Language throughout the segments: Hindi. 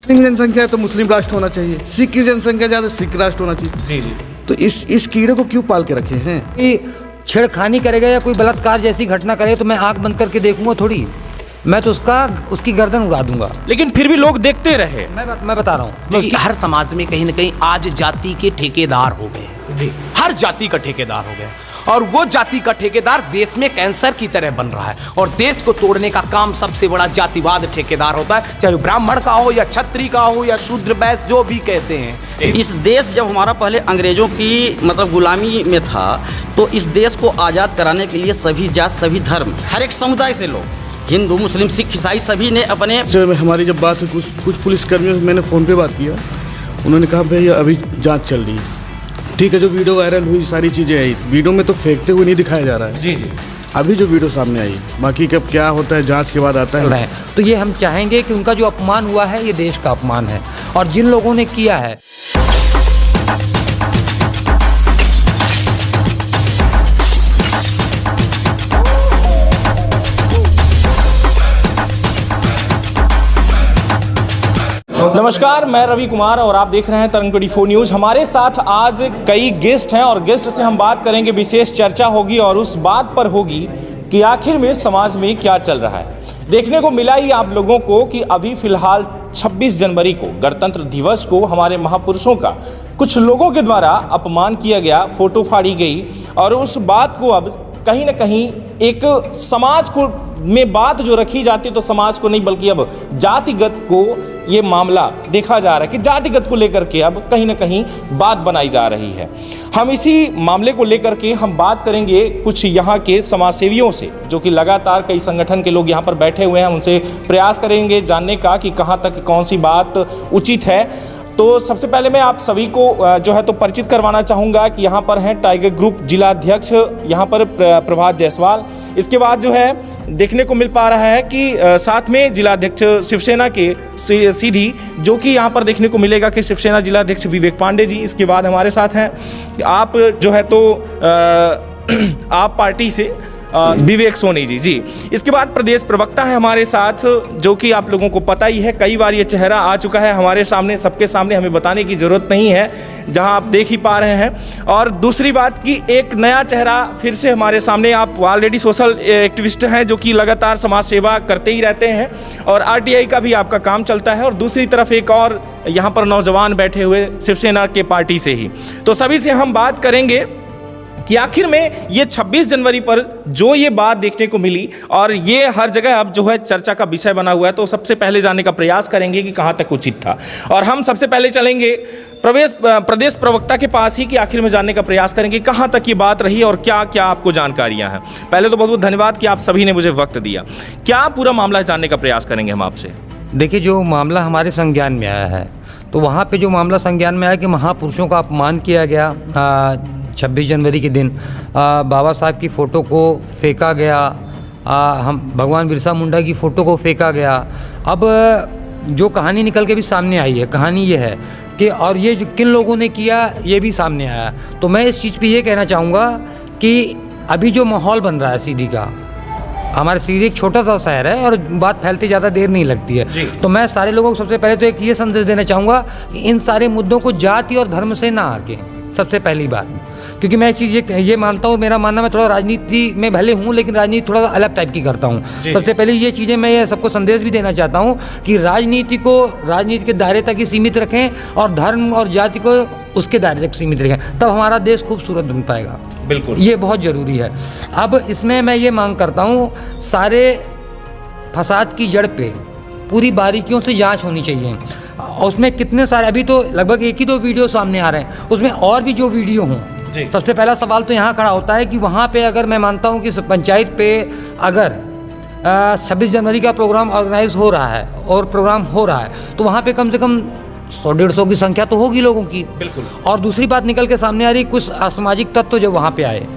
मुस्लिम जनसंख्या है तो मुस्लिम राष्ट्र होना चाहिए, सिख की जनसंख्या ज़्यादा सिख राष्ट्र होना चाहिए। जी जी। तो इस कीड़े को क्यों पाल के रखे हैं? कि छेड़खानी करेगा या कोई बलात्कार जैसी घटना करे तो मैं आंख बंद करके देखूंगा थोड़ी, मैं तो उसकी गर्दन उड़ा दूंगा। लेकिन फिर भी लोग देखते रहे। मैं बता रहा हूँ कि हर समाज में कहीं ना कहीं आज जाति के ठेकेदार हो गए हैं। जी। हर जाति का ठेकेदार हो गया और वो जाति का ठेकेदार देश में कैंसर की तरह बन रहा है और देश को तोड़ने का काम सबसे बड़ा जातिवाद ठेकेदार होता है, चाहे ब्राह्मण का हो या क्षत्रिय का हो या शूद्र वैश्य जो भी कहते हैं। इस देश जब हमारा पहले अंग्रेजों की मतलब गुलामी में था तो इस देश को आज़ाद कराने के लिए सभी जात सभी धर्म हर एक समुदाय से लोग हिंदू मुस्लिम सिख ईसाई सभी ने अपने हमारी जब बात हुई कुछ पुलिसकर्मियों से मैंने फ़ोन पे बात किया, उन्होंने कहा भैया अभी जांच चल रही है। ठीक है, जो वीडियो वायरल हुई सारी चीज़ें आई, वीडियो में तो फेंकते हुए नहीं दिखाया जा रहा है। जी जी। अभी जो वीडियो सामने आई, बाकी कब क्या होता है जांच के बाद आता है। तो ये हम चाहेंगे कि उनका जो अपमान हुआ है ये देश का अपमान है और जिन लोगों ने किया है नमस्कार, मैं रवि कुमार और आप देख रहे हैं तरंग 24 न्यूज़। हमारे साथ आज कई गेस्ट हैं और गेस्ट से हम बात करेंगे, विशेष चर्चा होगी और उस बात पर होगी कि आखिर में समाज में क्या चल रहा है। देखने को मिला ही आप लोगों को कि अभी फ़िलहाल 26 जनवरी को गणतंत्र दिवस को हमारे महापुरुषों का कुछ लोगों के द्वारा अपमान किया गया, फ़ोटो फाड़ी गई और उस बात को अब कहीं ना कहीं एक समाज को में बात जो रखी जाती है तो समाज को नहीं बल्कि अब जातिगत को ये मामला देखा जा रहा है कि जातिगत को लेकर के अब कहीं ना कहीं बात बनाई जा रही है। हम इसी मामले को लेकर के हम बात करेंगे कुछ यहाँ के समाजसेवियों से, जो कि लगातार कई संगठन के लोग यहाँ पर बैठे हुए हैं। उनसे प्रयास करेंगे जानने का कि कहाँ तक कौन सी बात उचित है। तो सबसे पहले मैं आप सभी को जो है तो परिचित करवाना चाहूँगा कि यहाँ पर हैं टाइगर ग्रुप जिला अध्यक्ष यहाँ पर प्रभात जायसवाल। इसके बाद जो है देखने को मिल पा रहा है कि साथ में जिला अध्यक्ष शिवसेना के सीधी, जो कि यहाँ पर देखने को मिलेगा कि शिवसेना जिला अध्यक्ष विवेक पांडे जी। इसके बाद हमारे साथ हैं आप जो है तो आप पार्टी से विवेक सोनी जी। इसके बाद प्रदेश प्रवक्ता है हमारे साथ, जो कि आप लोगों को पता ही है, कई बार ये चेहरा आ चुका है हमारे सामने, सबके सामने, हमें बताने की ज़रूरत नहीं है, जहां आप देख ही पा रहे हैं। और दूसरी बात कि एक नया चेहरा फिर से हमारे सामने, आप ऑलरेडी सोशल एक्टिविस्ट हैं जो कि लगातार समाज सेवा करते ही रहते हैं और RTI का भी आपका काम चलता है। और दूसरी तरफ एक और यहाँ पर नौजवान बैठे हुए शिवसेना के पार्टी से ही। तो सभी से हम बात करेंगे कि आखिर में ये 26 जनवरी पर जो ये बात देखने को मिली और ये हर जगह अब जो है चर्चा का विषय बना हुआ है, तो सबसे पहले जानने का प्रयास करेंगे कि कहाँ तक उचित था। और हम सबसे पहले चलेंगे प्रदेश प्रवक्ता के पास ही कि आखिर में जानने का प्रयास करेंगे कहाँ तक ये बात रही और क्या क्या आपको जानकारियाँ हैं। पहले तो बहुत बहुत धन्यवाद कि आप सभी ने मुझे वक्त दिया। क्या पूरा मामला जानने का प्रयास करेंगे हम आपसे। देखिए, जो मामला हमारे संज्ञान में आया है तो वहाँ पे जो मामला संज्ञान में आया कि महापुरुषों का अपमान किया गया 26 जनवरी के दिन, बाबा साहब की फ़ोटो को फेंका गया, हम भगवान बिरसा मुंडा की फ़ोटो को फेंका गया। अब जो कहानी निकल के भी सामने आई है, कहानी ये है कि और ये जो किन लोगों ने किया ये भी सामने आया। तो मैं इस चीज़ पे ये कहना चाहूँगा कि अभी जो माहौल बन रहा है सीधी का, हमारे सीधी एक छोटा सा शहर है और बात फैलते ज़्यादा देर नहीं लगती है। तो मैं सारे लोगों को सबसे पहले तो एक ये संदेश देना चाहूँगा कि इन सारे मुद्दों को जाति और धर्म से ना आके, सबसे पहली बात, क्योंकि मैं एक चीज़ ये मानता हूँ, मेरा मानना, मैं थोड़ा राजनीति में भले हूँ लेकिन राजनीति थोड़ा अलग टाइप की करता हूँ। सबसे पहले ये चीज़ें मैं ये सबको संदेश भी देना चाहता हूँ कि राजनीति को राजनीति के दायरे तक ही सीमित रखें और धर्म और जाति को उसके दायरे तक सीमित रखें, तब हमारा देश खूबसूरत बन पाएगा। बिल्कुल, ये ये बहुत ज़रूरी है। अब इसमें मैं ये मांग करता हूँ, सारे फसाद की जड़ पे पूरी बारीकियों से जांच होनी चाहिए। उसमें कितने सारे, अभी तो लगभग एक ही दो वीडियो सामने आ रहे हैं, उसमें और भी जो वीडियो हों। सबसे पहला सवाल तो यहाँ खड़ा होता है कि वहाँ पे अगर मैं मानता हूँ कि पंचायत पे अगर 26 जनवरी का प्रोग्राम ऑर्गेनाइज हो रहा है और प्रोग्राम हो रहा है तो वहाँ पे कम से कम 100-150 की संख्या तो होगी लोगों की। बिल्कुल। और दूसरी बात निकल के सामने आ रही, कुछ असामाजिक तत्व जब वहाँ पे आए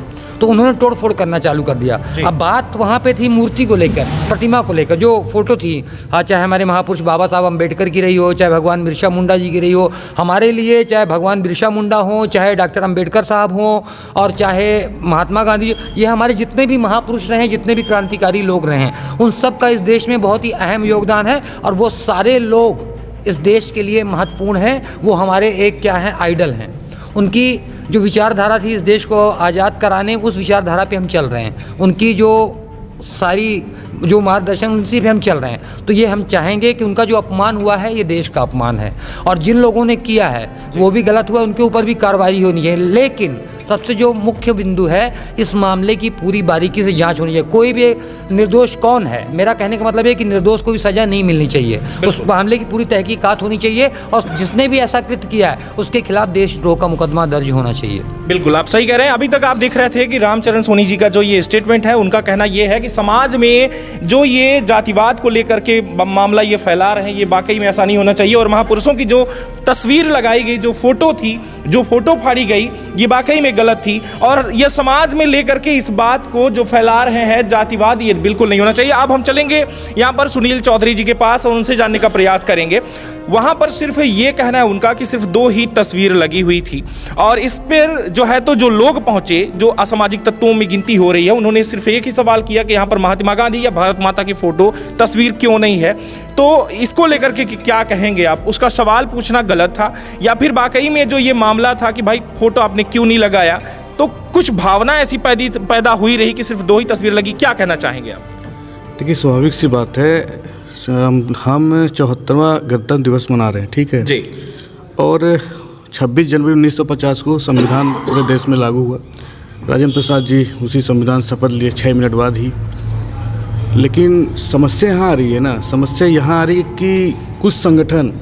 तो उन्होंने तोड़फोड़ करना चालू कर दिया। अब बात वहाँ पे थी मूर्ति को लेकर, प्रतिमा को लेकर, जो फोटो थी, चाहे हमारे महापुरुष बाबा साहब अम्बेडकर की रही हो, चाहे भगवान बिरसा मुंडा जी की रही हो, हमारे लिए चाहे भगवान बिरसा मुंडा हो, चाहे डॉक्टर अम्बेडकर साहब हों और चाहे महात्मा गांधी, ये हमारे जितने भी महापुरुष रहे हैं, जितने भी क्रांतिकारी लोग रहे हैं, उन सब का इस देश में बहुत ही अहम योगदान है। और वो सारे लोग इस देश के लिए महत्वपूर्ण हैं, वो हमारे एक क्या हैं, आइडल हैं। उनकी जो विचारधारा थी इस देश को आज़ाद कराने, उस विचारधारा पे हम चल रहे हैं। उनकी जो सारी जो मार्गदर्शन उनसे भी हम चल रहे हैं। तो ये हम चाहेंगे कि उनका जो अपमान हुआ है ये देश का अपमान है, और जिन लोगों ने किया है वो भी गलत हुआ, उनके ऊपर भी कार्रवाई होनी चाहिए। लेकिन सबसे जो मुख्य बिंदु है, इस मामले की पूरी बारीकी से जांच होनी चाहिए। कोई भी निर्दोष कौन है, मेरा कहने का मतलब है कि निर्दोष को भी सज़ा नहीं मिलनी चाहिए। उस मामले की पूरी तहकीकात होनी चाहिए, और जिसने भी ऐसा कृत्य किया है उसके खिलाफ देशद्रोह का मुकदमा दर्ज होना चाहिए। बिल्कुल, आप सही कह रहे हैं। अभी तक आप देख रहे थे कि रामचरण सोनी जी का जो ये स्टेटमेंट है, उनका कहना ये है कि समाज में जो ये जातिवाद को लेकर के मामला ये फैला रहे हैं, ये वाकई में ऐसा नहीं होना चाहिए। और महापुरुषों की जो तस्वीर लगाई गई, जो फोटो थी, जो फोटो फाड़ी गई, ये वाकई में गलत थी। और ये समाज में लेकर के इस बात को जो फैला रहे हैं जातिवाद, ये बिल्कुल नहीं होना चाहिए। अब हम चलेंगे यहाँ पर सुनील चौधरी जी के पास और उनसे जानने का प्रयास करेंगे। वहाँ पर सिर्फ ये कहना है उनका कि सिर्फ 2 ही तस्वीर लगी हुई थी, और इस पर जो है तो जो लोग पहुँचे, जो असामाजिक तत्वों में गिनती हो रही है, उन्होंने सिर्फ एक ही सवाल किया कि यहाँ पर महात्मा गांधी या भारत माता की फ़ोटो तस्वीर क्यों नहीं है। तो इसको लेकर के क्या कहेंगे आप? उसका सवाल पूछना गलत था, या फिर वाकई में जो ये मामला था कि भाई फ़ोटो आपने क्यों नहीं लगाया, तो कुछ भावना ऐसी पैदा हुई रही कि सिर्फ 2 ही तस्वीर लगी? क्या कहना चाहेंगे आप? देखिए, स्वाभाविक सी बात है, हम 74वां गणतंत्र दिवस मना रहे हैं, ठीक है जी। और 26 जनवरी 1950 को संविधान पूरे देश में लागू हुआ। राजेंद्र प्रसाद जी उसी संविधान शपथ लिए 6 मिनट बाद ही। लेकिन समस्या यहाँ आ रही है ना, समस्या यहाँ आ रही है कि कुछ संगठन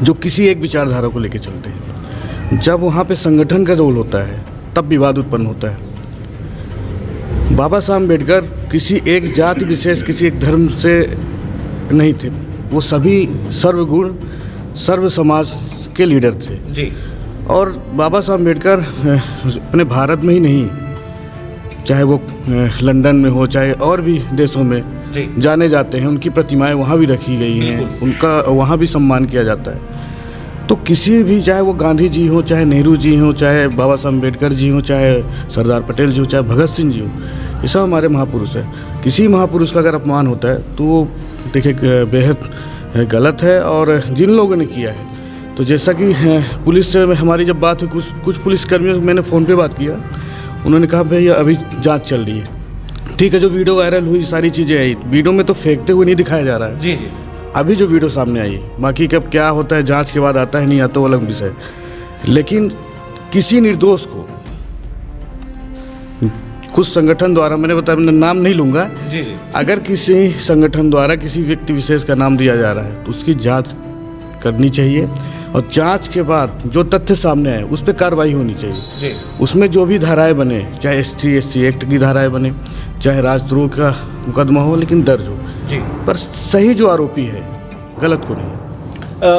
जो किसी एक विचारधारा को लेकर चलते हैं, जब वहाँ पे संगठन का रोल होता है तब विवाद उत्पन्न होता है। बाबा साहब अम्बेडकर किसी एक जाति विशेष, किसी एक धर्म से नहीं थे, वो सभी सर्वगुण सर्व समाज के लीडर थे जी। और बाबा साहब अम्बेडकर अपने भारत में ही नहीं, चाहे वो लंदन में हो, चाहे और भी देशों में जी। जाने जाते हैं, उनकी प्रतिमाएं वहाँ भी रखी गई हैं, उनका वहाँ भी सम्मान किया जाता है। तो किसी भी, चाहे वो गांधी जी हो, चाहे नेहरू जी हो, चाहे बाबा साहब अम्बेडकर जी हो, चाहे सरदार पटेल जी हो, चाहे भगत सिंह जी हो, ये सब हमारे महापुरुष हैं। किसी महापुरुष का अगर अपमान होता है तो वो देखिए बेहद गलत है। और जिन लोगों ने किया है, तो जैसा कि पुलिस से हमारी जब बात हुई, कुछ पुलिसकर्मियों से मैंने फ़ोन पे बात किया, उन्होंने कहा भैया अभी जांच चल रही है। ठीक है, जो वीडियो वायरल हुई, सारी चीज़ें आई, वीडियो में तो फेंकते हुए नहीं दिखाया जा रहा है। जी जी। अभी जो वीडियो सामने आई, बाकी कब क्या होता है जांच के बाद आता है नहीं आता, वो अलग विषय। लेकिन किसी निर्दोष को कुछ संगठन द्वारा, मैंने बताया, मैं नाम नहीं लूँगा, जी जी। अगर किसी संगठन द्वारा किसी व्यक्ति विशेष का नाम दिया जा रहा है तो उसकी जांच करनी चाहिए, और जांच के बाद जो तथ्य सामने आए उस पर कार्रवाई होनी चाहिए जी। उसमें जो भी धाराएं बने, चाहे SC/SC एक्ट की धाराएं बने, चाहे राजद्रोह का मुकदमा हो, लेकिन दर्ज हो जी। पर सही जो आरोपी है, गलत को नहीं।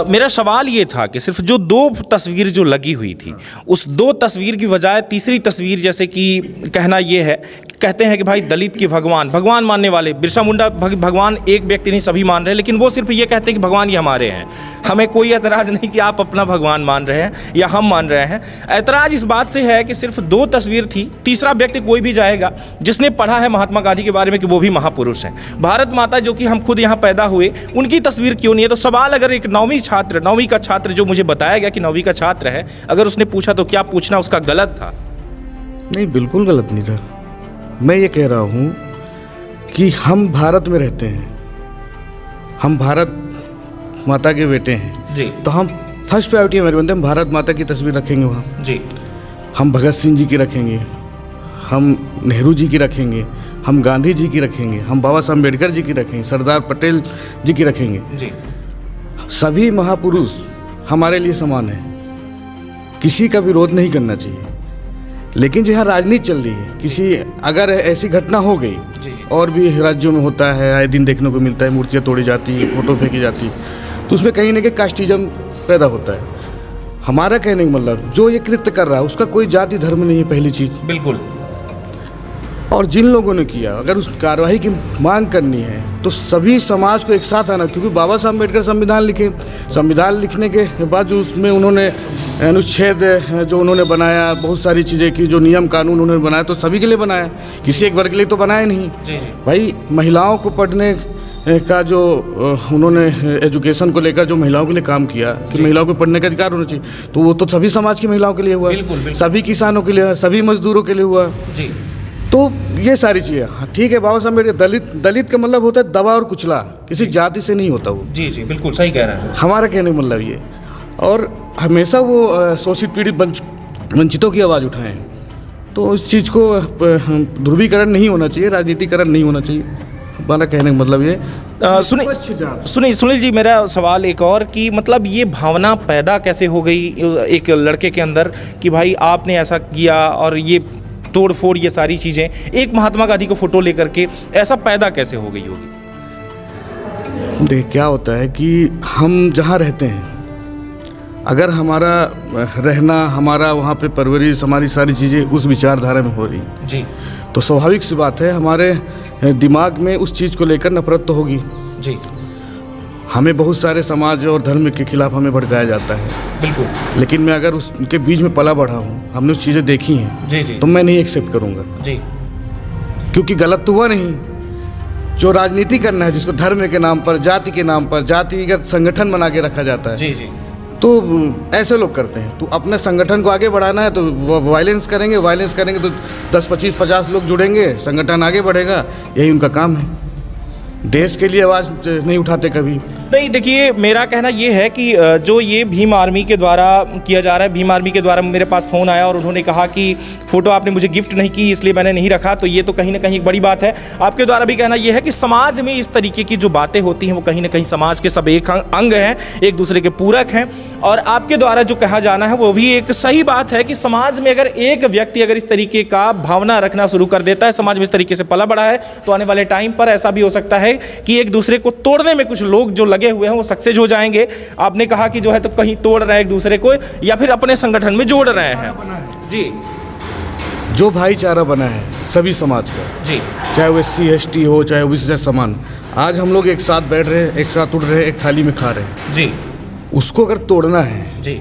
मेरा सवाल ये था कि सिर्फ जो 2 तस्वीर जो लगी हुई थी, उस 2 तस्वीर की बजाय तीसरी तस्वीर, जैसे कि कहना ये है, कहते हैं कि भाई दलित के भगवान मानने वाले, बिरसा मुंडा भगवान एक व्यक्ति नहीं सभी मान रहे हैं, लेकिन वो सिर्फ ये कहते हैं कि भगवान ये हमारे हैं। हमें कोई एतराज़ नहीं कि आप अपना भगवान मान रहे हैं या हम मान रहे हैं। एतराज़ इस बात से है कि सिर्फ 2 तस्वीर थी, तीसरा व्यक्ति कोई भी जाएगा जिसने पढ़ा है महात्मा गांधी के बारे में कि वो भी महापुरुष हैं, भारत माता जो कि हम खुद यहाँ पैदा हुए, उनकी तस्वीर क्यों नहीं है? तो सवाल, अगर एक 9वीं का छात्र जो मुझे बताया गया कि 9वीं का छात्र है, अगर उसने पूछा तो क्या पूछना उसका गलत था? नहीं, बिल्कुल गलत नहीं था। मैं ये कह रहा हूँ कि हम भारत में रहते हैं, हम भारत माता के बेटे हैं जी। तो हम फर्स्ट प्रायोरिटी हमारी बनते हैं, हम भारत माता की तस्वीर रखेंगे वहाँ जी। हम भगत सिंह जी की रखेंगे, हम नेहरू जी की रखेंगे, हम गांधी जी की रखेंगे, हम बाबा साहब अम्बेडकर जी की रखेंगे, सरदार पटेल जी की रखेंगे। जी। सभी महापुरुष हमारे लिए समान हैं, किसी का विरोध नहीं करना चाहिए। लेकिन जो यहाँ राजनीति चल रही है, किसी अगर ऐसी घटना हो गई, और भी राज्यों में होता है, आए दिन देखने को मिलता है, मूर्तियाँ तोड़ी जाती हैं, फोटो फेंकी जाती, तो उसमें कहीं ना कहीं कास्टिज्म पैदा होता है। हमारा कहने का मतलब, जो ये कृत्य कर रहा है उसका कोई जाति धर्म नहीं है, पहली चीज़। बिल्कुल। और जिन लोगों ने किया, अगर उस कार्रवाई की मांग करनी है तो सभी समाज को एक साथ आना, क्योंकि बाबा साहब अम्बेडकर संविधान लिखे, संविधान लिखने के बाद जो उसमें उन्होंने अनुच्छेद जो उन्होंने बनाया, बहुत सारी चीज़ें की, जो नियम कानून उन्होंने बनाया तो सभी के लिए बनाया, किसी एक वर्ग के लिए तो बनाया नहीं। भाई महिलाओं को पढ़ने का जो उन्होंने एजुकेशन को लेकर जो महिलाओं के लिए काम किया कि महिलाओं को पढ़ने का अधिकार होना चाहिए, तो वो तो सभी समाज की महिलाओं के लिए हुआ, सभी किसानों के लिए हुआ, सभी मजदूरों के लिए हुआ। तो ये सारी चीज़ें, हाँ ठीक है, बाबा साहब अम्बेडकर दलित का मतलब होता है दबा और कुचला, किसी जाति से नहीं होता वो। जी जी बिल्कुल सही कह रहे हैं हमारा कहने का मतलब ये, और हमेशा वो शोषित पीड़ित वंचितों की आवाज़ उठाएं, तो इस चीज़ को ध्रुवीकरण नहीं होना चाहिए, राजनीतिकरण नहीं होना चाहिए। हमारा कहने का मतलब ये। सुनील जी, मेरा सवाल एक और कि मतलब ये भावना पैदा कैसे हो गई एक लड़के के अंदर कि भाई आपने ऐसा किया, और ये तोड़ फोड़ ये सारी चीज़ें एक महात्मा गांधी को फोटो लेकर के ऐसा पैदा कैसे हो गई होगी? देख क्या होता है कि हम जहाँ रहते हैं, अगर हमारा रहना, हमारा वहाँ पे परवरिश, हमारी सारी चीज़ें उस विचारधारा में हो रही जी, तो स्वाभाविक सी बात है हमारे दिमाग में उस चीज़ को लेकर नफरत तो होगी जी। हमें बहुत सारे समाज और धर्म के खिलाफ हमें भड़काया जाता है, बिल्कुल, लेकिन मैं अगर उसके बीच में पला बढ़ा हूँ, हमने उस चीज़ें देखी हैं जी जी, तो मैं नहीं एक्सेप्ट करूँगा जी, क्योंकि गलत तो हुआ नहीं। जो राजनीति करना है, जिसको धर्म के नाम पर, जाति के नाम पर, जातिगत संगठन बना के रखा जाता है, जी जी, तो ऐसे लोग करते हैं। तो अपने संगठन को आगे बढ़ाना है तो वायलेंस करेंगे तो 10, 25, 50 लोग जुड़ेंगे, संगठन आगे बढ़ेगा, यही उनका काम है। देश के लिए आवाज़ नहीं उठाते कभी। नहीं, देखिए मेरा कहना ये है कि जो ये भीम आर्मी के द्वारा किया जा रहा है, भीम आर्मी के द्वारा मेरे पास फ़ोन आया और उन्होंने कहा कि फ़ोटो आपने मुझे गिफ्ट नहीं की इसलिए मैंने नहीं रखा, तो ये तो कहीं ना कहीं एक बड़ी बात है। आपके द्वारा भी कहना ये है कि समाज में इस तरीके की जो बातें होती हैं वो कहीं ना कहीं समाज के सब एक अंग हैं, एक दूसरे के पूरक हैं, और आपके द्वारा जो कहा जाना है वो भी एक सही बात है कि समाज में अगर एक व्यक्ति अगर इस तरीके का भावना रखना शुरू कर देता है, समाज में इस तरीके से पला बढ़ा है, तो आने वाले टाइम पर ऐसा भी हो सकता है कि एक दूसरे को तोड़ने में कुछ लोग जो लगे हुए हैं वो सक्सेस हो जाएंगे। आपने कहा कि जो है तो कहीं तोड़ रहे हैं एक दूसरे को या फिर अपने संगठन में जोड़ रहे हैं। जी, जो भाईचारा बना है सभी समाज का, जी, चाहे वो SC ST हो, चाहे वो से समान, आज हम लोग एक साथ बैठ रहे हैं, एक साथ उठ रहे हैं, एक थाली में खा रहे हैं, जी, उसको अगर तोड़ना है जी,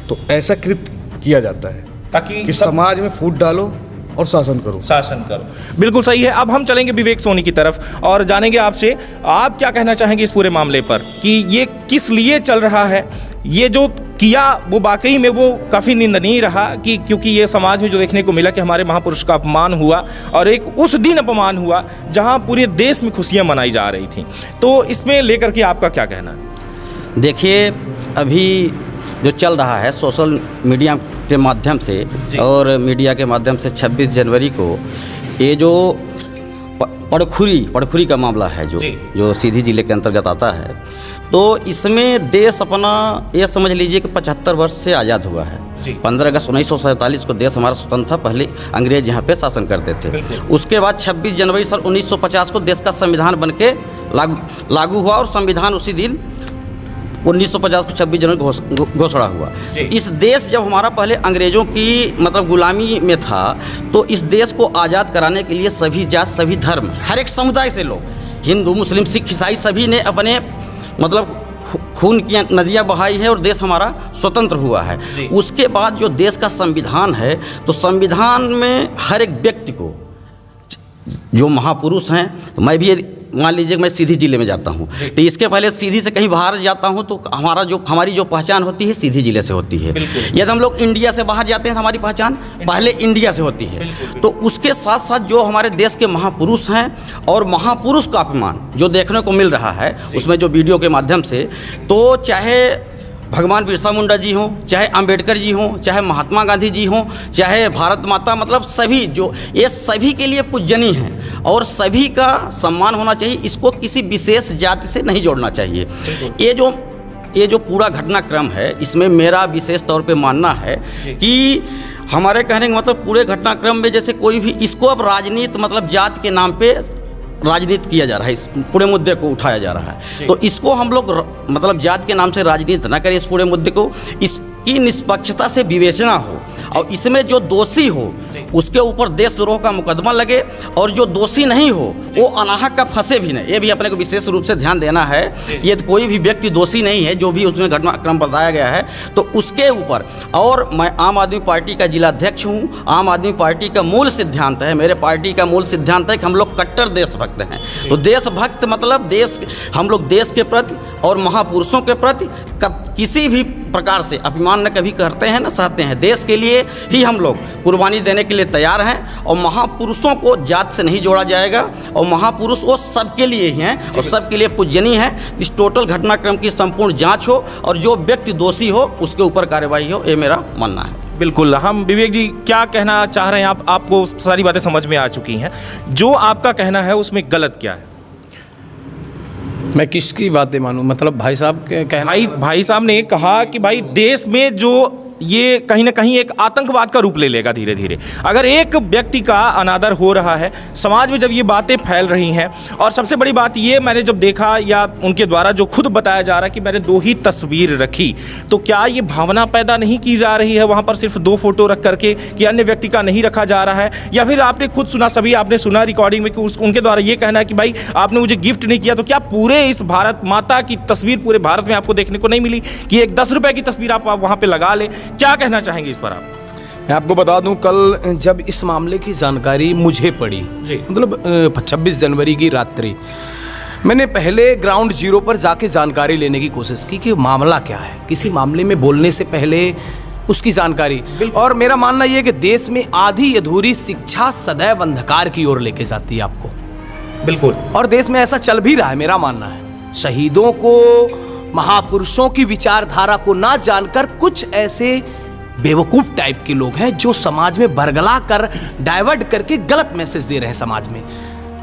तो ऐसा कृत्य किया जाता है ताकि कि समाज में फूट डालो और शासन करो। बिल्कुल सही है। अब हम चलेंगे विवेक सोनी की तरफ और जानेंगे आपसे, आप क्या कहना चाहेंगे इस पूरे मामले पर कि ये किस लिए चल रहा है, ये जो किया वो वाकई में वो काफ़ी निंदनीय रहा कि क्योंकि ये समाज में जो देखने को मिला कि हमारे महापुरुष का अपमान हुआ और एक उस दिन अपमान हुआ जहां पूरे देश में खुशियां मनाई जा रही थी, तो इसमें लेकर के आपका क्या कहना है? देखिए, अभी जो चल रहा है सोशल मीडिया के माध्यम से और मीडिया के माध्यम से 26 जनवरी को ये जो पड़खुरी का मामला है जो सीधी जिले के अंतर्गत आता है, तो इसमें देश अपना ये समझ लीजिए कि 75 वर्ष से आज़ाद हुआ है। 15 अगस्त 1947 को देश हमारा स्वतंत्र था, पहले अंग्रेज यहाँ पे शासन करते थे। उसके बाद 26 जनवरी सन 1950 को देश का संविधान बन के लागू हुआ और संविधान उसी दिन 1950 को 26 जनवरी घोषणा हुआ। इस देश जब हमारा पहले अंग्रेज़ों की मतलब गुलामी में था, तो इस देश को आज़ाद कराने के लिए सभी जात, सभी धर्म, हर एक समुदाय से लोग, हिंदू, मुस्लिम, सिख, ईसाई, सभी ने अपने मतलब खून की नदियाँ बहाई है और देश हमारा स्वतंत्र हुआ है। उसके बाद जो देश का संविधान है, तो संविधान में हर एक व्यक्ति को जो महापुरुष हैं, तो मैं भी मान लीजिए मैं सीधी जिले में जाता हूँ, तो इसके पहले सीधी से कहीं बाहर जाता हूँ तो हमारी जो पहचान होती है सीधी जिले से होती है। यदि हम लोग इंडिया से बाहर जाते हैं तो हमारी पहचान पहले इंडिया से होती है। तो उसके साथ साथ जो हमारे देश के महापुरुष हैं और महापुरुष का अपमान जो देखने को मिल रहा है उसमें जो वीडियो के माध्यम से, तो चाहे भगवान बिरसा मुंडा जी हों, चाहे अंबेडकर जी हों, चाहे महात्मा गांधी जी हों, चाहे भारत माता, मतलब सभी जो ये सभी के लिए पूजनीय हैं और सभी का सम्मान होना चाहिए। इसको किसी विशेष जाति से नहीं जोड़ना चाहिए। ये जो पूरा घटनाक्रम है, इसमें मेरा विशेष तौर पे मानना है कि हमारे कहने का मतलब पूरे घटनाक्रम में जैसे कोई भी इसको अब राजनीति मतलब जात के नाम पे राजनीति किया जा रहा है, इस पूरे मुद्दे को उठाया जा रहा है। तो इसको हम लोग मतलब जात के नाम से राजनीति ना करें, इस पूरे मुद्दे को, इस कि निष्पक्षता से विवेचना हो और इसमें जो दोषी हो उसके ऊपर देशद्रोह का मुकदमा लगे और जो दोषी नहीं हो वो अनाहक का फंसे भी नहीं। ये भी अपने को विशेष रूप से ध्यान देना है। ये कोई भी व्यक्ति दोषी नहीं है, जो भी उसमें घटनाक्रम बताया गया है तो उसके ऊपर। और मैं आम आदमी पार्टी का जिलाध्यक्ष हूँ। आम आदमी पार्टी का मूल सिद्धांत है, मेरे पार्टी का मूल सिद्धांत है कि हम लोग कट्टर देशभक्त हैं। तो देशभक्त मतलब देश, हम लोग देश के प्रति और महापुरुषों के प्रति किसी भी प्रकार से अभिमान न कभी करते हैं न सहते हैं। देश के लिए ही हम लोग कुर्बानी देने के लिए तैयार हैं और महापुरुषों को जात से नहीं जोड़ा जाएगा और महापुरुष वो सबके लिए ही हैं और सबके लिए पूजनीय हैं। इस टोटल घटनाक्रम की संपूर्ण जांच हो और जो व्यक्ति दोषी हो उसके ऊपर कार्रवाई हो, ये मेरा मानना है। बिल्कुल। हम विवेक जी क्या कहना चाह रहे हैं? आपको सारी बातें समझ में आ चुकी हैं, जो आपका कहना है उसमें गलत क्या है? मैं किसकी बातें मानूं? मतलब भाई साहब कहना, भाई साहब ने कहा कि भाई देश में जो ये कहीं ना कहीं एक आतंकवाद का रूप ले लेगा धीरे धीरे। अगर एक व्यक्ति का अनादर हो रहा है समाज में, जब ये बातें फैल रही हैं, और सबसे बड़ी बात ये मैंने जब देखा या उनके द्वारा जो खुद बताया जा रहा है कि मैंने 2 ही तस्वीर रखी, तो क्या ये भावना पैदा नहीं की जा रही है वहाँ पर सिर्फ 2 फोटो रख करके कि अन्य व्यक्ति का नहीं रखा जा रहा है? या फिर आपने खुद सुना, सभी आपने सुना रिकॉर्डिंग में कि उनके द्वारा ये कहना है कि भाई आपने मुझे गिफ्ट नहीं किया, तो क्या पूरे इस भारत माता की तस्वीर पूरे भारत में आपको देखने को नहीं मिली कि एक 10 रुपये की तस्वीर आप वहाँ पर लगा लें? क्या कहना चाहेंगे इस पर आप? मैं आपको बता दूं, कल जब इस मामले की जानकारी मुझे पड़ी, मतलब 26 जनवरी की रात्रि, मैंने पहले ग्राउंड जीरो पर जाके जानकारी लेने की कोशिश की कि मामला क्या है। किसी मामले में बोलने से पहले उसकी जानकारी, और मेरा मानना यह है कि देश में आधी अधूरी शिक्षा सदैव अंधकार की ओर लेके जाती है आपको। बिल्कुल। और देश में ऐसा चल भी रहा है, मेरा मानना है। शहीदों को, महापुरुषों की विचारधारा को ना जानकर कुछ ऐसे बेवकूफ टाइप के लोग हैं जो समाज में बरगला कर, डाइवर्ट करके गलत मैसेज दे रहे हैं समाज में।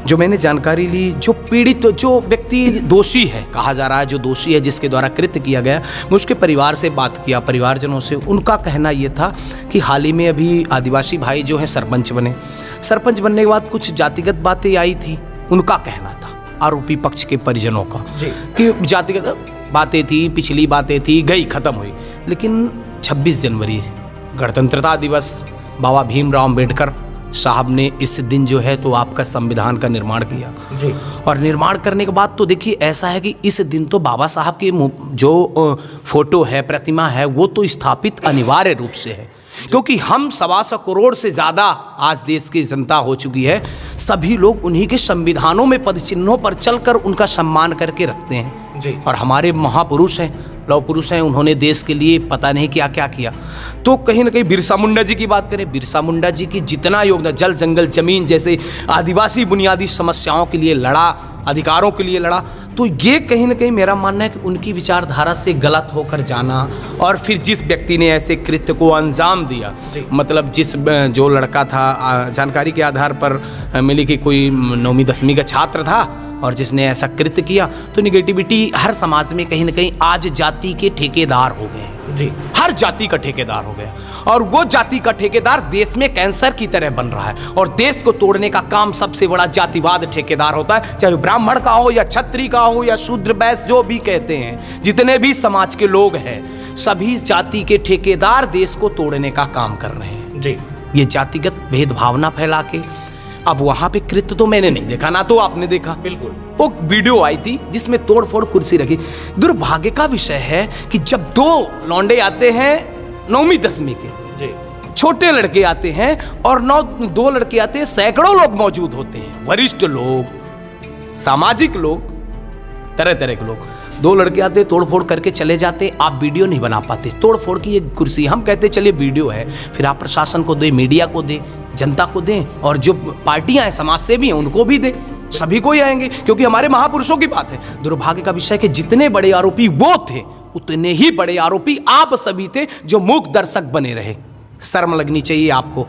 जो मैंने जानकारी ली, जो पीड़ित, जो व्यक्ति दोषी है, कहा जा रहा है जो दोषी है, जिसके द्वारा कृत्य किया गया, मैं उसके परिवार से बात किया, परिवारजनों से। उनका कहना यह था कि हाल ही में अभी आदिवासी भाई जो है सरपंच बने, सरपंच बनने के बाद कुछ जातिगत बातें आई थी। उनका कहना था, आरोपी पक्ष के परिजनों का, कि जातिगत बातें थी, पिछली बातें थी, गई, खत्म हुई। लेकिन 26 जनवरी गणतंत्रता दिवस, बाबा भीमराव अम्बेडकर साहब ने इस दिन जो है तो आपका संविधान का निर्माण किया जी। और निर्माण करने के बाद तो देखिए ऐसा है कि इस दिन तो बाबा साहब की जो फोटो है, प्रतिमा है, वो तो स्थापित अनिवार्य रूप से है, क्योंकि हम 125 करोड़ से ज़्यादा आज देश की जनता हो चुकी है। सभी लोग उन्हीं के संविधानों में पदचिन्हों पर चलकर उनका सम्मान करके रखते हैं जी। और हमारे महापुरुष हैं, लौह पुरुष हैं, उन्होंने देश के लिए पता नहीं क्या क्या किया। तो कहीं ना कहीं बिरसा मुंडा जी की बात करें, बिरसा मुंडा जी की जितना योगदान, जल जंगल जमीन जैसे आदिवासी बुनियादी समस्याओं के लिए लड़ा, अधिकारों के लिए लड़ा, तो ये कहीं ना कहीं मेरा मानना है कि उनकी विचारधारा से गलत होकर जाना, और फिर जिस व्यक्ति ने ऐसे कृत्य को अंजाम दिया, मतलब जिस जो लड़का था, जानकारी के आधार पर मिली कि कोई 9वीं 10वीं का छात्र था और जिसने ऐसा कृत्य किया, तो निगेटिविटी हर समाज में कहीं ना कहीं आज जाति के ठेकेदार हो गए जी। हर जाति का ठेकेदार हो गया, और वो जाति का ठेकेदार देश में कैंसर की तरह बन रहा है। और देश को तोड़ने का काम सबसे बड़ा जातिवाद ठेकेदार होता है, चाहे ब्राह्मण का हो या क्षत्रिय का हो या शूद्र वैश्य, जो भी कहते हैं, जितने भी समाज के लोग हैं, सभी जाति के ठेकेदार देश को तोड़ने का काम कर रहे हैं जी। ये जातिगत भेदभावना फैला के, अब वहां पे कृत्य तो मैंने नहीं देखा, ना तो आपने देखा, बिल्कुल। वो वीडियो आई थी जिसमें तोड़फोड़ कुर्सी रखी। दुर्भाग्य का विषय है कि जब 2 लौंडे आते हैं 9वीं 10वीं के जी, छोटे लड़के आते हैं, और 2 लड़के आते हैं, सैकड़ों लोग मौजूद होते हैं, वरिष्ठ लोग, सामाजिक लोग, तरह तरह के लोग। 2 लड़के आते, तोड़फोड़ करके चले जाते, आप वीडियो नहीं बना पाते। तोड़फोड़ की एक कुर्सी, हम कहते चलिए वीडियो है, फिर आप प्रशासन को दे, मीडिया को दे, जनता को दें, और जो पार्टियां हैं, समाज सेवी हैं, उनको भी दें, सभी को ही आएंगे, क्योंकि हमारे महापुरुषों की बात है। दुर्भाग्य का विषय है कि जितने बड़े आरोपी वो थे, उतने ही बड़े आरोपी आप सभी थे जो मूक दर्शक बने रहे। शर्म लगनी चाहिए आपको।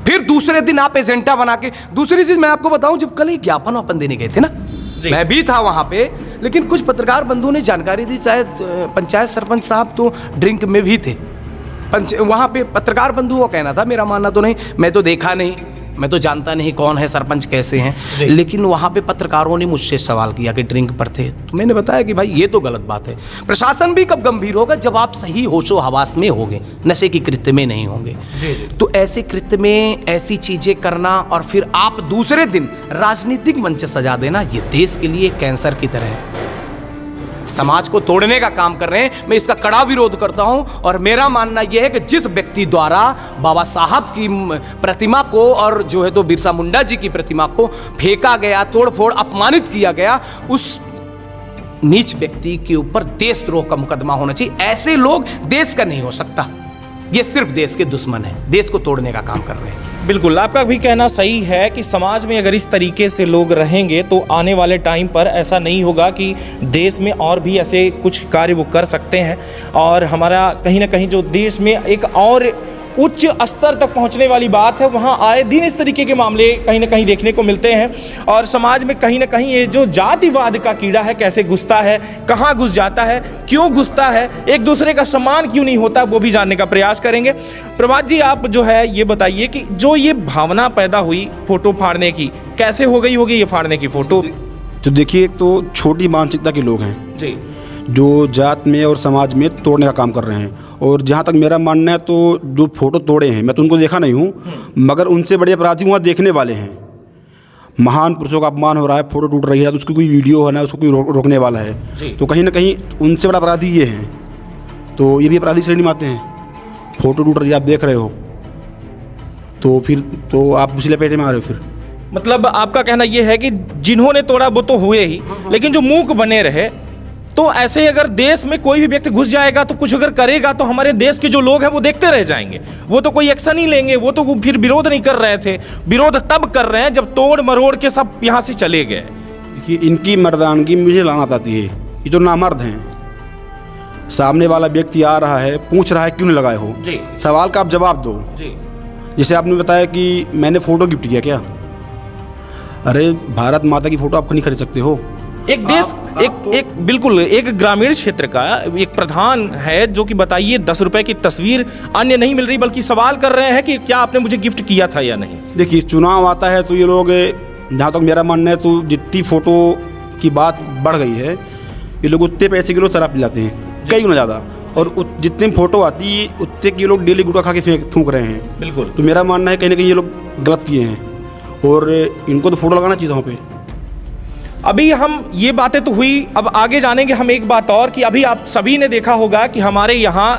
फिर दूसरे दिन आप एजेंडा बना के, दूसरी चीज मैं आपको बताऊं, जब कल ज्ञापन ज्ञापन देने गए थे ना, मैं भी था वहां पे, लेकिन कुछ पत्रकार बंधुओं ने जानकारी दी, शायद पंचायत सरपंच साहब तो ड्रिंक में भी थे। वहाँ पे पत्रकार बंधुओं का कहना था, मेरा मानना तो नहीं, मैं तो देखा नहीं, मैं तो जानता नहीं कौन है सरपंच, कैसे हैं, लेकिन वहाँ पे पत्रकारों ने मुझसे सवाल किया कि ड्रिंक पर थे, तो मैंने बताया कि भाई ये तो गलत बात है। प्रशासन भी कब गंभीर होगा, जब आप सही होशो हवास में होंगे, नशे की कृत्य में नहीं होंगे। तो ऐसे कृत्य में ऐसी चीज़ें करना और फिर आप दूसरे दिन राजनीतिक मंच सजा देना, ये देश के लिए कैंसर की तरह है, समाज को तोड़ने का काम कर रहे हैं। मैं इसका कड़ा विरोध करता हूं और मेरा मानना यह है कि जिस व्यक्ति द्वारा बाबा साहब की प्रतिमा को और जो है तो बिरसा मुंडा जी की प्रतिमा को फेंका गया, तोड़फोड़, अपमानित किया गया, उस नीच व्यक्ति के ऊपर देशद्रोह का मुकदमा होना चाहिए। ऐसे लोग देश का नहीं हो सकता, ये सिर्फ देश के दुश्मन है, देश को तोड़ने का काम कर रहे हैं। बिल्कुल, आपका भी कहना सही है कि समाज में अगर इस तरीके से लोग रहेंगे तो आने वाले टाइम पर ऐसा नहीं होगा कि देश में और भी ऐसे कुछ कार्य वो कर सकते हैं और हमारा कहीं ना कहीं जो देश में एक और उच्च स्तर तक पहुंचने वाली बात है, वहां आए दिन इस तरीके के मामले कहीं ना कहीं देखने को मिलते हैं और समाज में कहीं ना कहीं ये जो जातिवाद का कीड़ा है कैसे घुसता है, कहां घुस जाता है, क्यों घुसता है, एक दूसरे का सम्मान क्यों नहीं होता, वो भी जानने का प्रयास करेंगे। प्रभात जी, आप जो है ये बताइए कि जो ये भावना पैदा हुई फोटो फाड़ने की, कैसे हो गई होगी ये फाड़ने की फोटो? तो देखिए, एक तो छोटी मानसिकता के लोग हैं जी, जो जात में और समाज में तोड़ने का काम कर रहे हैं। और जहाँ तक मेरा मानना है, तो जो फोटो तोड़े हैं, मैं तो उनको देखा नहीं हूँ, मगर उनसे बड़े अपराधी वहाँ देखने वाले हैं। महान पुरुषों का अपमान हो रहा है, फोटो टूट रही है, तो उसकी कोई वीडियो है ना, उसको कोई रोकने वाला है, तो कहीं ना कहीं उनसे बड़ा अपराधी ये हैं, तो ये भी अपराधी श्रेणी में आते हैं। फोटो टूट रही है, आप देख रहे हो, तो फिर तो आप दूसरे लपेटे में आ रहे हो। फिर मतलब आपका कहना यह है कि जिन्होंने तोड़ा वो तो हुए ही, लेकिन जो मूक बने रहे, तो ऐसे ही अगर देश में कोई भी व्यक्ति घुस जाएगा तो कुछ अगर करेगा तो हमारे देश के जो लोग हैं वो देखते रह जाएंगे, वो तो कोई एक्शन नहीं लेंगे, वो तो फिर विरोध नहीं कर रहे थे। विरोध तब कर रहे हैं जब तोड़ मरोड़ के सब यहाँ से चले गए। देखिए, इनकी मर्दानगी मुझे लानत आती है। ये तो नामर्द हैं। सामने वाला व्यक्ति आ रहा है, पूछ रहा है क्यों नहीं लगाए हो, जी, सवाल का आप जवाब दो। जी, जैसे आपने बताया कि मैंने फ़ोटो गिफ्ट किया, क्या? अरे, भारत माता की फ़ोटो आप नहीं खरीद सकते हो। एक देश एक बिल्कुल एक ग्रामीण क्षेत्र का एक प्रधान है जो कि बताइए 10 रुपए की तस्वीर अन्य नहीं मिल रही, बल्कि सवाल कर रहे हैं कि क्या आपने मुझे गिफ्ट किया था या नहीं। देखिए, चुनाव आता है तो ये लोग, जहाँ तक मेरा मानना है, तो जितनी फ़ोटो की बात बढ़ गई है, ये लोग उतने पैसे के लोग शराब पिलाते हैं, कई गुना ज़्यादा, और जितनी फ़ोटो आती है उतने के लोग डेली गुटखा खा के थूक रहे हैं। बिल्कुल, तो मेरा मानना है कहीं ना कहीं ये लोग गलत किए हैं और इनको तो फ़ोटो लगाना चाहिए वहाँ पे। अभी हम ये बातें तो हुई, अब आगे जानेंगे हम एक बात और कि अभी आप सभी ने देखा होगा कि हमारे यहाँ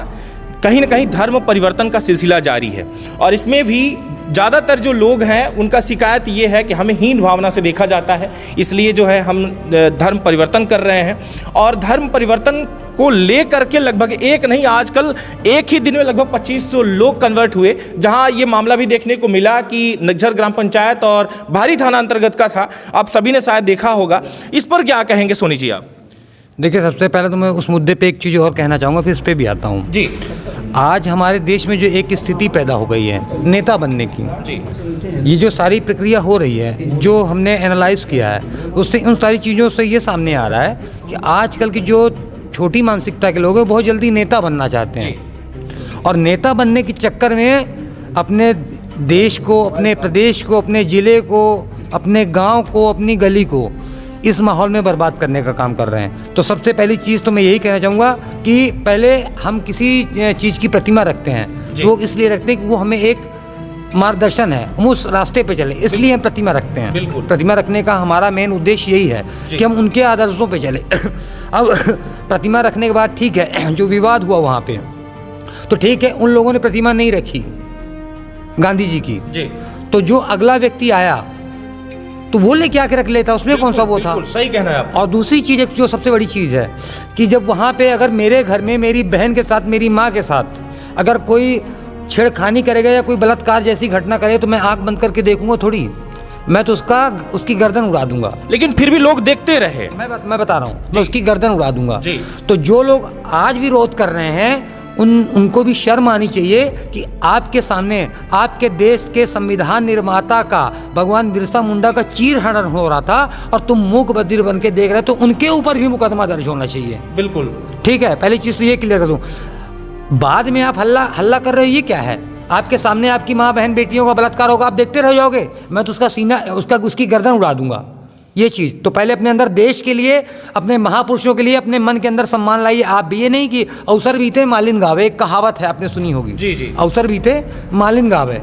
कहीं ना कहीं धर्म परिवर्तन का सिलसिला जारी है और इसमें भी ज़्यादातर जो लोग हैं उनका शिकायत ये है कि हमें हीन भावना से देखा जाता है, इसलिए जो है हम धर्म परिवर्तन कर रहे हैं। और धर्म परिवर्तन को ले करके लगभग एक नहीं, आजकल एक ही दिन में लगभग 2500 लोग कन्वर्ट हुए, जहां ये मामला भी देखने को मिला कि नगझर ग्राम पंचायत और भारी थाना अंतर्गत का था। आप सभी ने शायद देखा होगा, इस पर क्या कहेंगे सोनी जी आप? देखिए, सबसे पहले तो मैं उस मुद्दे पे एक चीज़ और कहना चाहूँगा, फिर इस पर भी आता हूँ जी। आज हमारे देश में जो एक स्थिति पैदा हो गई है नेता बनने की जी, ये जो सारी प्रक्रिया हो रही है, जो हमने एनालाइज किया है, उससे उन सारी चीज़ों से ये सामने आ रहा है कि आजकल की जो छोटी मानसिकता के लोग हैं बहुत जल्दी नेता बनना चाहते हैं और नेता बनने के चक्कर में अपने देश को, अपने प्रदेश को, अपने ज़िले को, अपने गांव को, अपनी गली को इस माहौल में बर्बाद करने का काम कर रहे हैं। तो सबसे पहली चीज़ तो मैं यही कहना चाहूँगा कि पहले हम किसी चीज़ की प्रतिमा रखते हैं, वो इसलिए रखते हैं कि वो हमें एक मार्गदर्शन है, हम उस रास्ते पे चले, इसलिए हम प्रतिमा रखते हैं। प्रतिमा रखने का हमारा मेन उद्देश्य यही है कि हम उनके आदर्शों पे चले। अब प्रतिमा रखने के बाद ठीक है, जो विवाद हुआ वहाँ पे, तो ठीक है, उन लोगों ने प्रतिमा नहीं रखी गांधी जी की, तो जो अगला व्यक्ति आया तो वो लेके आके रख लेता, उसमें कौन सा वो था। सही कहना है आप। और दूसरी चीज़, जो सबसे बड़ी चीज़ है कि जब वहाँ पे अगर मेरे घर में मेरी बहन के साथ, मेरी माँ के साथ अगर कोई छेड़खानी करेगा या कोई बलात्कार जैसी घटना करे तो मैं आंख बंद करके देखूंगा थोड़ी, मैं तो उसकी गर्दन उड़ा दूंगा। लेकिन फिर भी लोग देखते रहे। मैं बता रहा हूँ, मैं उसकी गर्दन उड़ा दूंगा। तो जो लोग आज विरोध कर रहे हैं उनको भी शर्म आनी चाहिए कि आपके सामने आपके देश के संविधान निर्माता का, भगवान बिरसा मुंडा का चीरहरण हो रहा था और तुम मूक बधिर बन के देख रहे, तो उनके ऊपर भी मुकदमा दर्ज होना चाहिए। बिल्कुल, ठीक है, पहली चीज़ तो ये क्लियर कर दूँ। बाद में आप हल्ला कर रहे हो, ये क्या है? आपके सामने आपकी माँ बहन बेटियों का बलात्कार होगा, आप देखते रह जाओगे? मैं तो उसका सीना उसकी गर्दन उड़ा दूंगा। ये चीज़ तो पहले अपने अंदर देश के लिए, अपने महापुरुषों के लिए अपने मन के अंदर सम्मान लाइए। आप भी ये नहीं कि अवसर बीते मालिन गावे, एक कहावत है आपने सुनी होगी, जी जी, अवसर बीते मालिन गावे,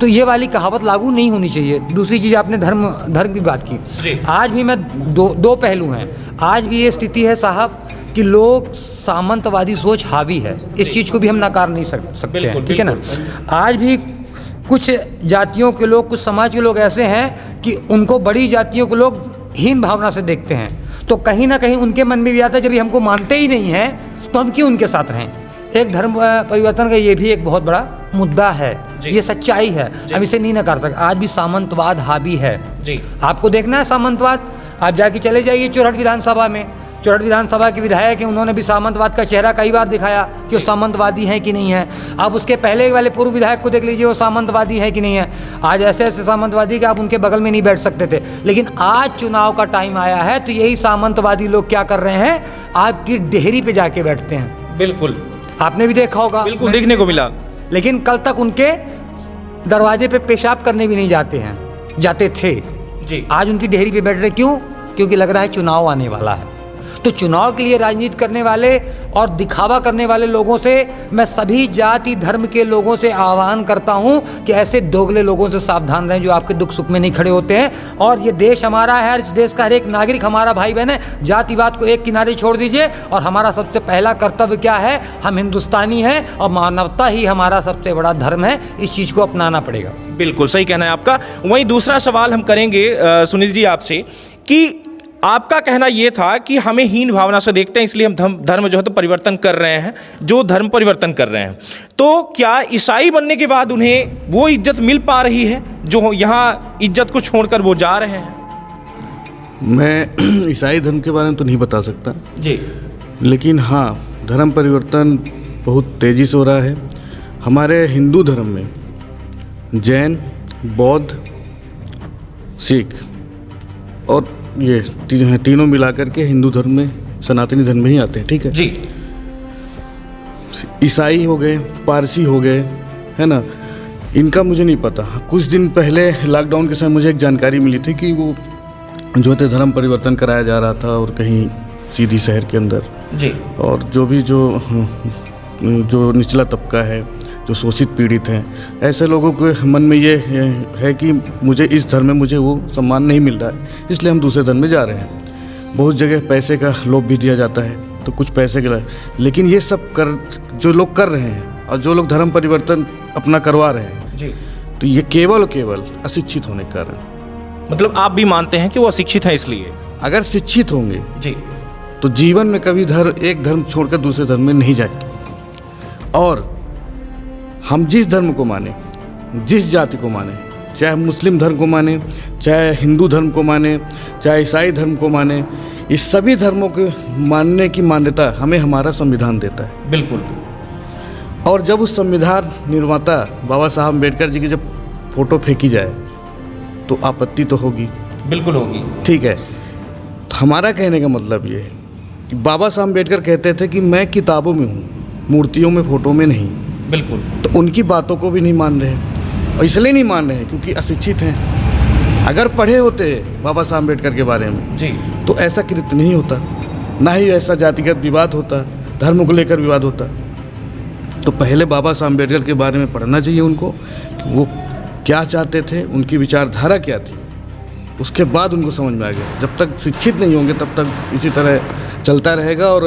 तो ये वाली कहावत लागू नहीं होनी चाहिए। दूसरी चीज़ आपने धर्म की बात की। आज भी मैं दो पहलू हैं। आज भी ये स्थिति है साहब कि लोग सामंतवादी सोच हावी है, इस चीज़ को भी हम नकार नहीं सकते हैं, ठीक है ना। आज भी कुछ जातियों के लोग, कुछ समाज के लोग ऐसे हैं कि उनको बड़ी जातियों के लोग हीन भावना से देखते हैं, तो कहीं ना कहीं उनके मन में भी आता है जब ये हमको मानते ही नहीं हैं तो हम क्यों उनके साथ रहें। एक धर्म परिवर्तन का ये भी एक बहुत बड़ा मुद्दा है, ये सच्चाई है, हम इसे नहीं नकार सकते। आज भी सामंतवाद हावी है जी। आपको देखना है सामंतवाद, आप जाके चले जाइए चौरहट विधानसभा में, चौरहट विधानसभा के विधायक हैं, उन्होंने भी सामंतवाद का चेहरा कई बार दिखाया कि वो सामंतवादी हैं कि नहीं है। आप उसके पहले वाले पूर्व विधायक को देख लीजिए, वो सामंतवादी है कि नहीं है। आज ऐसे ऐसे सामंतवादी कि आप उनके बगल में नहीं बैठ सकते थे, लेकिन आज चुनाव का टाइम आया है तो यही सामंतवादी लोग क्या कर रहे हैं, आपकी डेहरी पे जाके बैठते हैं। बिल्कुल, आपने भी देखा होगा, बिल्कुल देखने को मिला। लेकिन कल तक उनके दरवाजे पे पेशाब करने भी नहीं जाते थे जी। आज उनकी डेहरी पे बैठ रहे, क्यों? क्योंकि लग रहा है चुनाव आने वाला है। तो चुनाव के लिए राजनीति करने वाले और दिखावा करने वाले लोगों से मैं सभी जाति धर्म के लोगों से आह्वान करता हूं कि ऐसे दोगले लोगों से सावधान रहें जो आपके दुख सुख में नहीं खड़े होते हैं। और ये देश हमारा है, इस देश का हर एक नागरिक हमारा भाई बहन है। जातिवाद को एक किनारे छोड़ दीजिए और हमारा सबसे पहला कर्तव्य क्या है, हम हिंदुस्तानी हैं और मानवता ही हमारा सबसे बड़ा धर्म है। इस चीज़ को अपनाना पड़ेगा। बिल्कुल सही कहना है आपका। वहीं दूसरा सवाल हम करेंगे सुनील जी आपसे कि आपका कहना ये था कि हमें हीन भावना से देखते हैं, इसलिए हम धर्म जो है तो परिवर्तन कर रहे हैं, जो धर्म परिवर्तन कर रहे हैं। तो क्या ईसाई बनने के बाद उन्हें वो इज्जत मिल पा रही है जो यहाँ इज्जत को छोड़कर वो जा रहे हैं? मैं ईसाई धर्म के बारे में तो नहीं बता सकता जी, लेकिन हाँ, धर्म परिवर्तन बहुत तेज़ी से हो रहा है। हमारे हिंदू धर्म में जैन, बौद्ध, सिख और ये तीनों मिलाकर के हिंदू धर्म में, सनातनी धर्म में ही आते हैं, ठीक है जी। ईसाई हो गए, पारसी हो गए, है ना, इनका मुझे नहीं पता। कुछ दिन पहले लॉकडाउन के समय मुझे एक जानकारी मिली थी कि वो जो थे धर्म परिवर्तन कराया जा रहा था और कहीं सीधी शहर के अंदर जी, और जो निचला तबका है, जो शोषित पीड़ित हैं, ऐसे लोगों के मन में ये है कि मुझे इस धर्म में मुझे वो सम्मान नहीं मिल रहा है, इसलिए हम दूसरे धर्म में जा रहे हैं। बहुत जगह पैसे का लोभ भी दिया जाता है, तो कुछ पैसे के लिए, लेकिन ये सब जो लोग कर रहे हैं और जो लोग धर्म परिवर्तन अपना करवा रहे हैं जी, तो ये केवल अशिक्षित होने के कारण। मतलब आप भी मानते हैं कि वो अशिक्षित हैं, इसलिए अगर शिक्षित होंगे जी तो जीवन में कभी एक धर्म छोड़कर दूसरे धर्म में नहीं जाएंगे। और हम जिस धर्म को माने, जिस जाति को माने, चाहे मुस्लिम धर्म को माने, चाहे हिंदू धर्म को माने, चाहे ईसाई धर्म को माने, इस सभी धर्मों के मानने की मान्यता हमें हमारा संविधान देता है। बिल्कुल। और जब उस संविधान निर्माता बाबा साहब अम्बेडकर जी की जब फोटो फेंकी जाए तो आपत्ति तो होगी, बिल्कुल होगी, ठीक है। तो हमारा कहने का मतलब ये है कि बाबा साहब अम्बेडकर कहते थे कि मैं किताबों में हूँ, मूर्तियों में, फोटो में नहीं। बिल्कुल। तो उनकी बातों को भी नहीं मान रहे हैं, और इसलिए नहीं मान रहे हैं क्योंकि अशिक्षित हैं। अगर पढ़े होते बाबा साहब अम्बेडकर के बारे में जी तो ऐसा कृत्य नहीं होता, ना ही ऐसा जातिगत विवाद होता, धर्म को लेकर विवाद होता। तो पहले बाबा साहब अम्बेडकर के बारे में पढ़ना चाहिए उनको कि वो क्या चाहते थे, उनकी विचारधारा क्या थी, उसके बाद उनको समझ में आ गया। जब तक शिक्षित नहीं होंगे तब तक इसी तरह चलता रहेगा और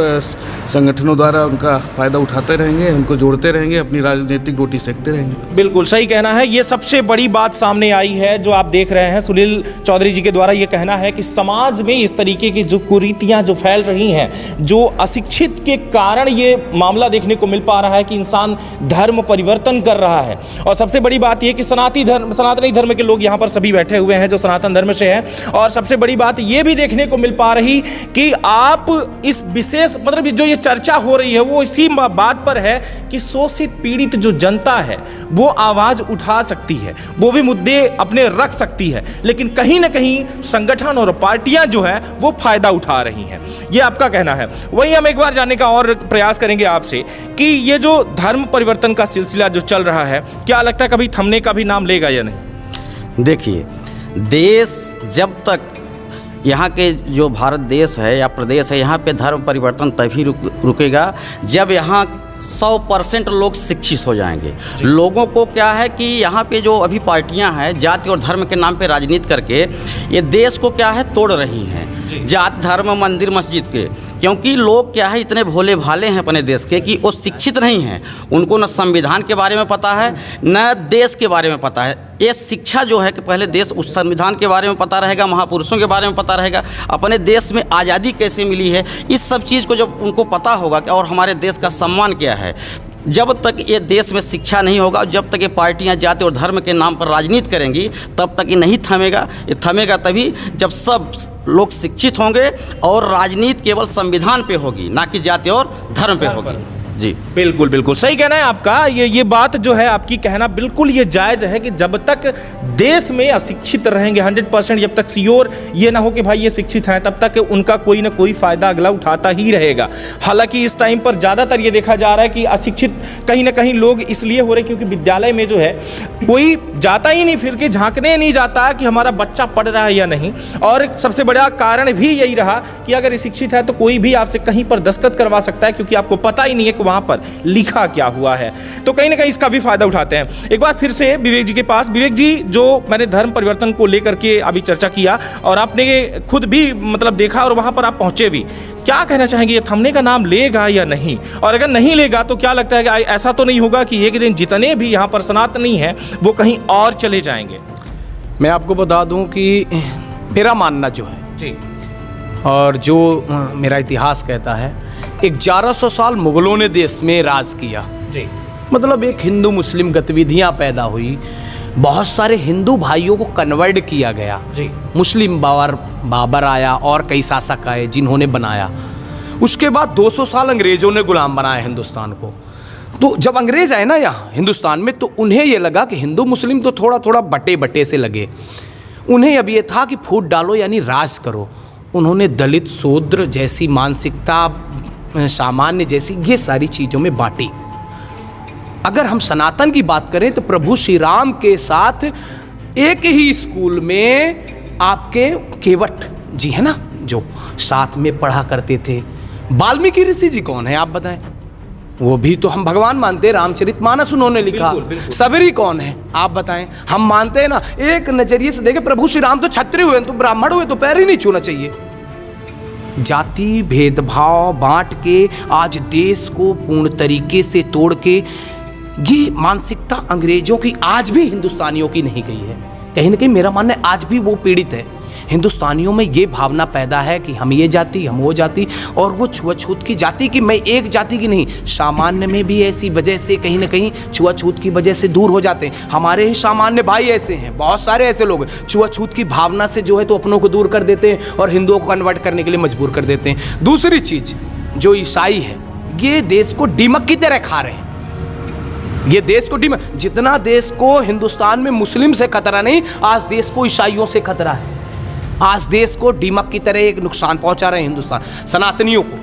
संगठनों द्वारा उनका फ़ायदा उठाते रहेंगे, उनको जोड़ते रहेंगे, अपनी राजनीतिक रोटी सेकते रहेंगे। बिल्कुल सही कहना है। ये सबसे बड़ी बात सामने आई है जो आप देख रहे हैं, सुनील चौधरी जी के द्वारा ये कहना है कि समाज में इस तरीके की जो कुरीतियाँ जो फैल रही हैं, जो अशिक्षित के कारण ये मामला देखने को मिल पा रहा है कि इंसान धर्म परिवर्तन कर रहा है। और सबसे बड़ी बात ये कि सनातनी धर्म के लोग यहाँ पर सभी बैठे हुए हैं जो सनातन धर्म से हैं, और सबसे बड़ी बात ये भी देखने को मिल पा रही कि आप इस विशेष मतलब जो ये चर्चा हो रही है वो इसी बात पर है कि शोषित पीड़ित जो जनता है वो आवाज़ उठा सकती है, वो भी मुद्दे अपने रख सकती है, लेकिन कहीं ना कहीं संगठन और पार्टियां जो है वो फायदा उठा रही हैं। ये आपका कहना है। वहीं हम एक बार जानने का और प्रयास करेंगे आपसे कि ये जो धर्म परिवर्तन का सिलसिला जो चल रहा है, क्या लगता है कभी थमने का भी नाम लेगा या नहीं? देखिए, देश जब तक यहाँ के जो भारत देश है या प्रदेश है, यहाँ पे धर्म परिवर्तन तभी रुकेगा जब यहाँ 100% लोग शिक्षित हो जाएंगे। लोगों को क्या है कि यहाँ पे जो अभी पार्टियाँ हैं जाति और धर्म के नाम पे राजनीति करके ये देश को क्या है तोड़ रही हैं, जात धर्म मंदिर मस्जिद के, क्योंकि लोग क्या है इतने भोले भाले हैं अपने देश के कि वो शिक्षित नहीं हैं। उनको न संविधान के बारे में पता है न देश के बारे में पता है। ये शिक्षा जो है कि पहले देश उस संविधान के बारे में पता रहेगा, महापुरुषों के बारे में पता रहेगा, अपने देश में आज़ादी कैसे मिली है, इस सब चीज़ को जब उनको पता होगा कि और हमारे देश का सम्मान क्या है। जब तक ये देश में शिक्षा नहीं होगा, जब तक ये पार्टियां जाति और धर्म के नाम पर राजनीति करेंगी, तब तक ये नहीं थमेगा। ये थमेगा तभी जब सब लोग शिक्षित होंगे और राजनीति केवल संविधान पे होगी, ना कि जाति और धर्म पे होगी। जी बिल्कुल बिल्कुल सही कहना है आपका। ये बात जो है आपकी कहना बिल्कुल ये जायज़ है कि जब तक देश में अशिक्षित रहेंगे 100%, जब तक श्योर ये ना हो कि भाई ये शिक्षित हैं, तब तक उनका कोई ना कोई फ़ायदा अगला उठाता ही रहेगा। हालांकि इस टाइम पर ज़्यादातर ये देखा जा रहा है कि अशिक्षित कहीं ना कहीं लोग इसलिए हो रहे क्योंकि विद्यालय में जो है कोई जाता ही नहीं, फिर के झांकने नहीं जाता कि हमारा बच्चा पढ़ रहा है या नहीं। और सबसे बड़ा कारण भी यही रहा कि अगर शिक्षित है तो कोई भी आपसे कहीं पर दस्तखत करवा सकता है, क्योंकि आपको पता ही नहीं है कि वहाँ पर लिखा क्या हुआ है। तो कहीं ना कहीं इसका भी फायदा उठाते हैं। एक बार फिर से विवेक जी के पास। विवेक जी, जो मैंने धर्म परिवर्तन को लेकर के अभी चर्चा किया और आपने खुद भी मतलब देखा और वहाँ पर आप पहुँचे भी, क्या कहना चाहेंगे, ये थमने का नाम लेगा या नहीं? और अगर नहीं लेगा तो क्या लगता है कि ऐसा तो नहीं होगा कि एक दिन जितने भी यहाँ पर सनातनी हैं वो कहीं और चले जाएंगे? मैं आपको बता दूं कि मेरा मानना जो है जी, और जो मेरा इतिहास कहता है, 1100 साल मुगलों ने देश में राज किया जी, मतलब एक हिंदू मुस्लिम गतिविधियां पैदा हुई, बहुत सारे हिंदू भाइयों को कन्वर्ट किया गया जी, मुस्लिम बाबर आया और कई शासक आए जिन्होंने बनाया। उसके बाद 200 साल अंग्रेज़ों ने गुलाम बनाया हिंदुस्तान को। तो जब अंग्रेज़ आए ना यहाँ हिंदुस्तान में, तो उन्हें ये लगा कि हिंदू मुस्लिम तो थोड़ा थोड़ा बटे बटे से लगे। उन्हें अब ये था कि फूट डालो यानी राज करो। उन्होंने दलित शूद्र जैसी मानसिकता, सामान्य जैसी, ये सारी चीज़ों में बांटी। अगर हम सनातन की बात करें तो प्रभु श्री राम के साथ एक ही स्कूल में आपके केवट जी है ना, जो साथ में पढ़ा करते थे। वाल्मीकि ऋषि जी कौन है आप बताएं? वो भी तो हम भगवान मानते हैं, रामचरितमानस उन्होंने लिखा। सबरी कौन है आप बताएं? हम मानते हैं ना। एक नजरिए से देखें, प्रभु श्री राम तो क्षत्रिय हुए, तो ब्राह्मण हुए तो पैर ही नहीं छूना चाहिए। जाति भेदभाव बांट के आज देश को पूर्ण तरीके से तोड़ के, ये मानसिकता अंग्रेजों की आज भी हिंदुस्तानियों की नहीं गई है। कहीं ना कहीं मेरा मानना है आज भी वो पीड़ित है। हिंदुस्तानियों में ये भावना पैदा है कि हम ये जाति, हम वो जाति, और वो छुआछूत की जाति की, मैं एक जाति की नहीं, सामान्य में भी ऐसी वजह से कहीं ना कहीं छुआछूत की वजह से दूर हो जाते हैं। हमारे ही सामान्य भाई ऐसे हैं, बहुत सारे ऐसे लोग हैं, छुआछूत की भावना से जो है तो अपनों को दूर कर देते हैं और हिंदुओं को कन्वर्ट करने के लिए मजबूर कर देते हैं। दूसरी चीज़, जो ईसाई है ये देश को दीमक की तरह खा रहे हैं। ये देश को जितना देश को हिंदुस्तान में मुस्लिम से खतरा नहीं, आज देश को ईसाइयों से खतरा है। आज देश को दीमक की तरह एक नुकसान पहुंचा रहे हैं हिंदुस्तान सनातनियों को।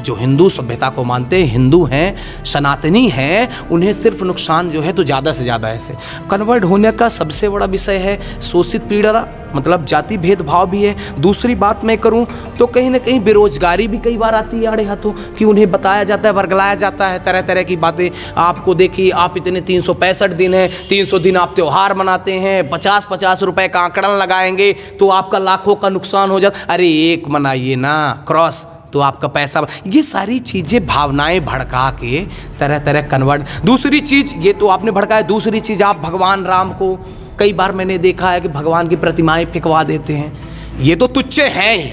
जो हिंदू सभ्यता को मानते हैं, हिंदू हैं, सनातनी हैं, उन्हें सिर्फ नुकसान जो है तो ज़्यादा से ज़्यादा ऐसे कन्वर्ट होने का सबसे बड़ा विषय है शोषित पीड़ा, मतलब जाति भेदभाव भी है। दूसरी बात मैं करूं तो कहीं ना कहीं बेरोजगारी भी कई बार आती है आड़े हाथों, कि उन्हें बताया जाता है, वर्गलाया जाता है तरह तरह की बातें। आपको देखिए, आप इतने 365 दिन हैं, 300 दिन आप त्यौहार मनाते हैं, 50-50 रुपए का आंकड़न लगाएंगे तो आपका लाखों का नुकसान हो जाता। अरे एक मनाइए ना क्रॉस, तो आपका पैसा। ये सारी चीज़ें भावनाएं भड़का के तरह तरह कन्वर्ट। दूसरी चीज़ ये तो आपने भड़काया, दूसरी चीज़ आप भगवान राम को, कई बार मैंने देखा है कि भगवान की प्रतिमाएं फेंकवा देते हैं। ये तो तुच्छे हैं ही,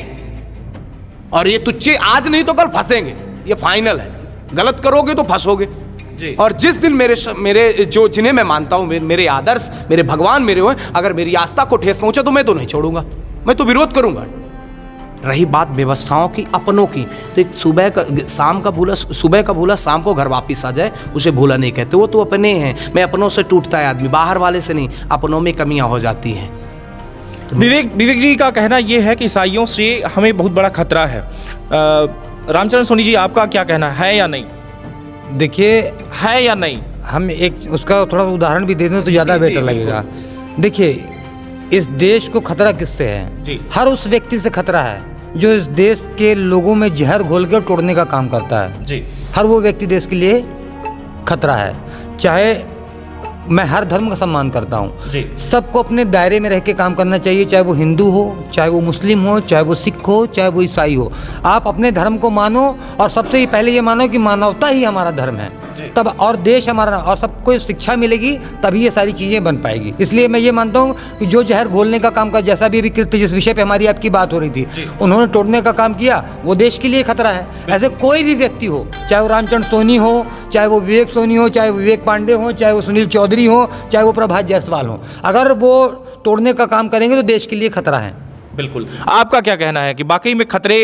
और ये तुच्छे आज नहीं तो कल फंसेंगे, ये फाइनल है। गलत करोगे तो फंसोगे जी। और जिस दिन मेरे जो जिन्हें मैं मानता हूँ, मेरे आदर्श, मेरे भगवान मेरे हुए, अगर मेरी आस्था को ठेस पहुंचा तो मैं तो नहीं छोड़ूंगा, मैं तो विरोध करूंगा। रही बात व्यवस्थाओं की, अपनों की, तो एक सुबह का भूला शाम को घर वापस आ जाए, उसे भूला नहीं कहते। वो तो अपने हैं। मैं अपनों से टूटता है आदमी, बाहर वाले से नहीं। अपनों में कमियां हो जाती हैं। विवेक जी का कहना यह है कि ईसाइयों से हमें बहुत बड़ा खतरा है। रामचरण सोनी जी, आपका क्या कहना है या नहीं? देखिए, है या नहीं? हम एक उसका थोड़ा उदाहरण भी दे दें तो ज़्यादा बेटर लगेगा। देखिए, इस देश को खतरा किससे है? जी। हर उस व्यक्ति से खतरा है जो इस देश के लोगों में जहर घोल कर तोड़ने का काम करता है। जी। हर वो व्यक्ति देश के लिए खतरा है। चाहे मैं हर धर्म का सम्मान करता हूँ, जी। सबको अपने दायरे में रह के काम करना चाहिए, चाहे वो हिंदू हो, चाहे वो मुस्लिम हो, चाहे वो सिख हो, चाहे वो ईसाई हो। आप अपने धर्म को मानो और सबसे पहले ये मानो कि मानवता ही हमारा धर्म है, तब और देश हमारा, और सबको शिक्षा मिलेगी तभी ये सारी चीज़ें बन पाएगी। इसलिए मैं ये मानता हूँ कि जो जहर घोलने का काम कर, जैसा भी अभी कृत्य जिस विषय पे हमारी आपकी बात हो रही थी, उन्होंने तोड़ने का काम किया, वो देश के लिए खतरा है। ऐसे कोई भी व्यक्ति हो, चाहे वो रामचंद्र सोनी हो, चाहे वो विवेक सोनी हो, चाहे वो विवेक पांडे हो, चाहे वो सुनील चौधरी हो, चाहे वो प्रभात जायसवाल हो, अगर वो तोड़ने का काम करेंगे तो देश के लिए खतरा है। बिल्कुल। आपका क्या कहना है कि वाकई में खतरे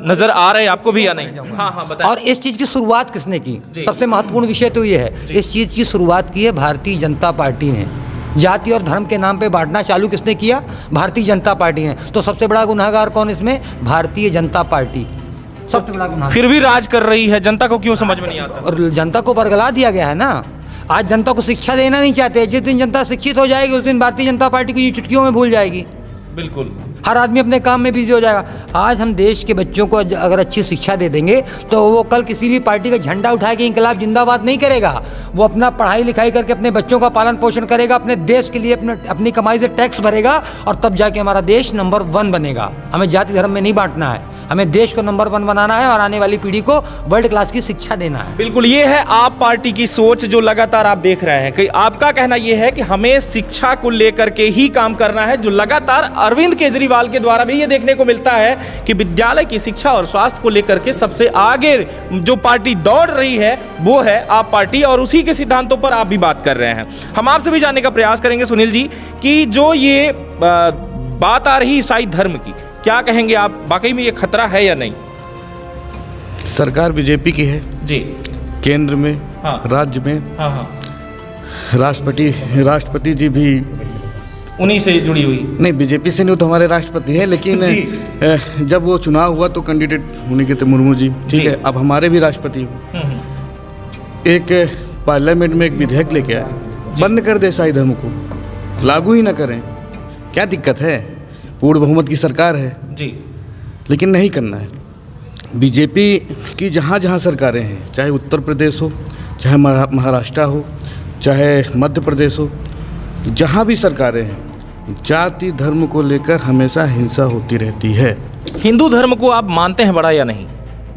नजर आ रहे हैं आपको भी या नहीं? हाँ, बताएं। और इस चीज़ की शुरुआत किसने की? सबसे महत्वपूर्ण विषय तो ये है, इस चीज़ की शुरुआत की है भारतीय जनता पार्टी ने। जाति और धर्म के नाम पे बांटना चालू किसने किया? भारतीय जनता पार्टी ने। तो सबसे बड़ा गुनहगार कौन इसमें? भारतीय जनता पार्टी सबसे बड़ा गुनहगार। फिर भी राज कर रही है, जनता को क्यों समझ में नहीं आता? और जनता को बरगला दिया गया है ना। आज जनता को शिक्षा देना नहीं चाहते। जिस दिन जनता शिक्षित हो जाएगी उस दिन भारतीय जनता पार्टी को ये चुटकियों में भूल जाएगी। बिल्कुल। हर आदमी अपने काम में बिजी हो जाएगा। आज हम देश के बच्चों को अगर अच्छी शिक्षा दे देंगे तो वो कल किसी भी पार्टी का झंडा उठा के इंकलाब जिंदाबाद नहीं करेगा। वो अपना पढ़ाई लिखाई करके अपने बच्चों का पालन पोषण करेगा, अपने देश के लिए अपनी कमाई से टैक्स भरेगा, और तब जाके हमारा देश नंबर 1 बनेगा। हमें जाति धर्म में नहीं बांटना है, हमें देश को नंबर 1 बनाना है और आने वाली पीढ़ी को वर्ल्ड क्लास की शिक्षा देना है। बिल्कुल, ये है आप पार्टी की सोच जो लगातार आप देख रहे हैं कि आपका कहना यह है कि हमें शिक्षा को लेकर के ही काम करना है, जो लगातार अरविंद केजरीवाल के द्वारा भी ये देखने को मिलता है कि विद्यालय की शिक्षा और स्वास्थ्य को लेकर के सबसे आगे जो पार्टी दौड़ रही है वो है आप पार्टी, और उसी के सिद्धांतों पर आप भी बात कर रहे हैं। हम आपसे भी जानने का प्रयास करेंगे सुनील जी कि जो ये बात आ रही ईसाई धर्म की, क्या कहेंगे आप? वाकई में ये खतरा है या नहीं? सरकार बीजेपी की है जी, केंद्र में, हाँ। राज्य में, हाँ, राष्ट्रपति जी भी उन्हीं से जुड़ी हुई। नहीं, बीजेपी से नहीं, तो हमारे राष्ट्रपति है, लेकिन जब वो चुनाव हुआ तो कैंडिडेट उन्हीं के थे, मुर्मू जी, ठीक है। अब हमारे भी राष्ट्रपति हो, एक पार्लियामेंट में एक विधेयक लेके आए, बंद कर दे ईसाई धर्म को, लागू ही ना करें। क्या दिक्कत है? पूर्ण बहुमत की सरकार है जी, लेकिन नहीं करना है। बीजेपी की जहाँ जहाँ सरकारें हैं, चाहे उत्तर प्रदेश हो, चाहे महाराष्ट्र हो, चाहे मध्य प्रदेश हो, जहाँ भी सरकारें हैं, जाति धर्म को लेकर हमेशा हिंसा होती रहती है। हिंदू धर्म को आप मानते हैं बड़ा या नहीं?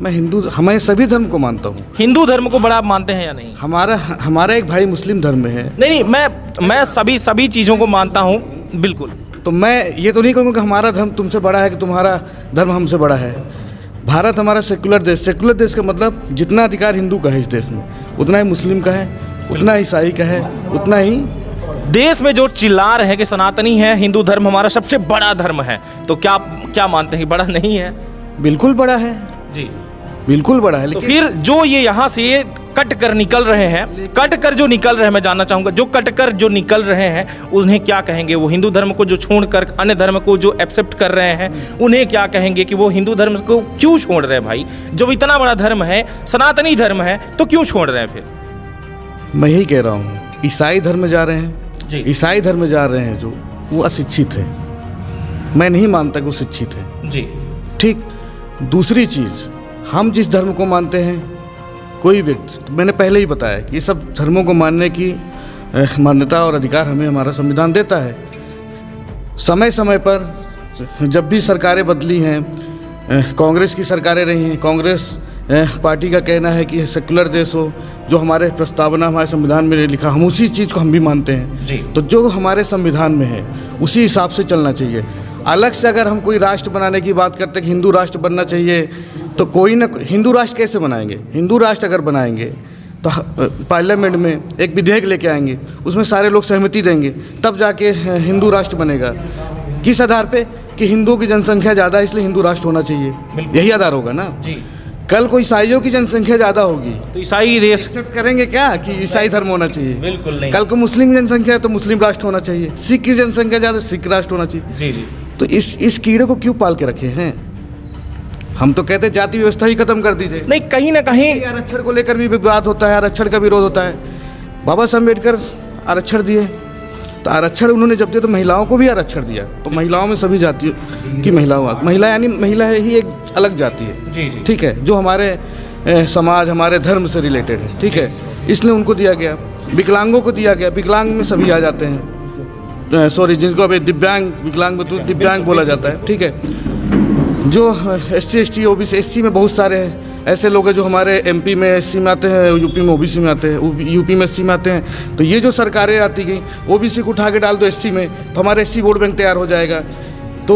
मैं सभी धर्म को मानता हूँ। हिंदू धर्म को बड़ा आप मानते हैं या नहीं? हमारा एक भाई मुस्लिम धर्म में है। नहीं, मैं सभी चीज़ों को मानता हूँ, बिल्कुल। तो मैं ये तो नहीं कहूँगा कि हमारा धर्म तुमसे बड़ा है कि तुम्हारा धर्म हमसे बड़ा है। भारत हमारा सेकुलर देश का मतलब जितना अधिकार हिंदू का है इस देश में, उतना ही मुस्लिम का है, उतना ईसाई का है, उतना ही देश में जो चिल्ला रहे हैं कि सनातनी है, हिंदू धर्म हमारा सबसे बड़ा धर्म है, तो क्या मानते हैं? बड़ा नहीं है? बिल्कुल बड़ा है जी, बिल्कुल बड़ा है। तो लेकिन फिर जो ये यहाँ से कट कर निकल रहे हैं, मैं जानना चाहूँगा, जो कट कर जो निकल रहे हैं उन्हें क्या कहेंगे? वो हिंदू धर्म को जो छोड़कर अन्य धर्म को जो एक्सेप्ट कर रहे हैं उन्हें क्या कहेंगे कि वो हिंदू धर्म को क्यों छोड़ रहे हैं? भाई, जब इतना बड़ा धर्म है, सनातनी धर्म है, तो क्यों छोड़ रहे हैं फिर? मैं यही कह रहा हूँ, ईसाई धर्म में जा रहे हैं जी। ईसाई धर्म में जा रहे हैं जो, वो अशिक्षित है। मैं नहीं मानता कि वो शिक्षित है जी, ठीक। दूसरी चीज़, हम जिस धर्म को मानते हैं, कोई व्यक्ति, तो मैंने पहले ही बताया कि ये सब धर्मों को मानने की मान्यता और अधिकार हमें हमारा संविधान देता है। समय समय पर जब भी सरकारें बदली हैं, कांग्रेस की सरकारें रही हैं, कांग्रेस पार्टी का कहना है कि सेकुलर देश हो, जो हमारे प्रस्तावना हमारे संविधान में लिखा, हम उसी चीज़ को हम भी मानते हैं जी। तो जो हमारे संविधान में है उसी हिसाब से चलना चाहिए। अलग से अगर हम कोई राष्ट्र बनाने की बात करते हैं कि हिंदू राष्ट्र बनना चाहिए, तो कोई ना, हिंदू राष्ट्र कैसे बनाएंगे? हिंदू राष्ट्र अगर बनाएंगे तो पार्लियामेंट में एक विधेयक लेके आएंगे, उसमें सारे लोग सहमति देंगे, तब जाके हिंदू राष्ट्र बनेगा। किस आधार पे? कि हिंदुओं की जनसंख्या ज़्यादा है इसलिए हिंदू राष्ट्र होना चाहिए, यही आधार होगा ना जी। कल को ईसाइयों की जनसंख्या ज़्यादा होगी तो ईसाई देश एक्सेप्ट करेंगे क्या कि ईसाई धर्म होना चाहिए? बिल्कुल नहीं। कल को मुस्लिम जनसंख्या है तो मुस्लिम राष्ट्र होना चाहिए, सिख की जनसंख्या ज़्यादा सिख राष्ट्र होना चाहिए। जी जी तो इस कीड़े को क्यों पाल के रखे हैं? हम तो कहते हैं जाति व्यवस्था ही खत्म कर दीजिए। नहीं, कहीं ना कहीं आरक्षण को लेकर भी विवाद होता है, आरक्षण का विरोध होता है। बाबा साहब अम्बेडकर आरक्षण दिए, तो आरक्षण उन्होंने जब दिया तो महिलाओं को भी आरक्षण दिया, तो महिलाओं में सभी जातियों की महिला यानी महिला ही एक अलग जाति है। जी जी ठीक है, जो हमारे समाज हमारे धर्म से रिलेटेड है। ठीक है, इसलिए उनको दिया गया। विकलांगों को दिया गया, विकलांग में सभी आ जाते हैं, सॉरी जिनको अभी दिव्यांग विकलांग दिव्यांग बोला जाता है। ठीक है, जो SC ST OBC SC में बहुत सारे ऐसे लोग हैं जो हमारे MP में SC में आते हैं, UP में OBC में आते हैं, UP में SC में आते हैं। तो ये जो सरकारें आती गई, OBC को उठा के डाल दो SC में तो हमारे SC वोट बैंक तैयार हो जाएगा, तो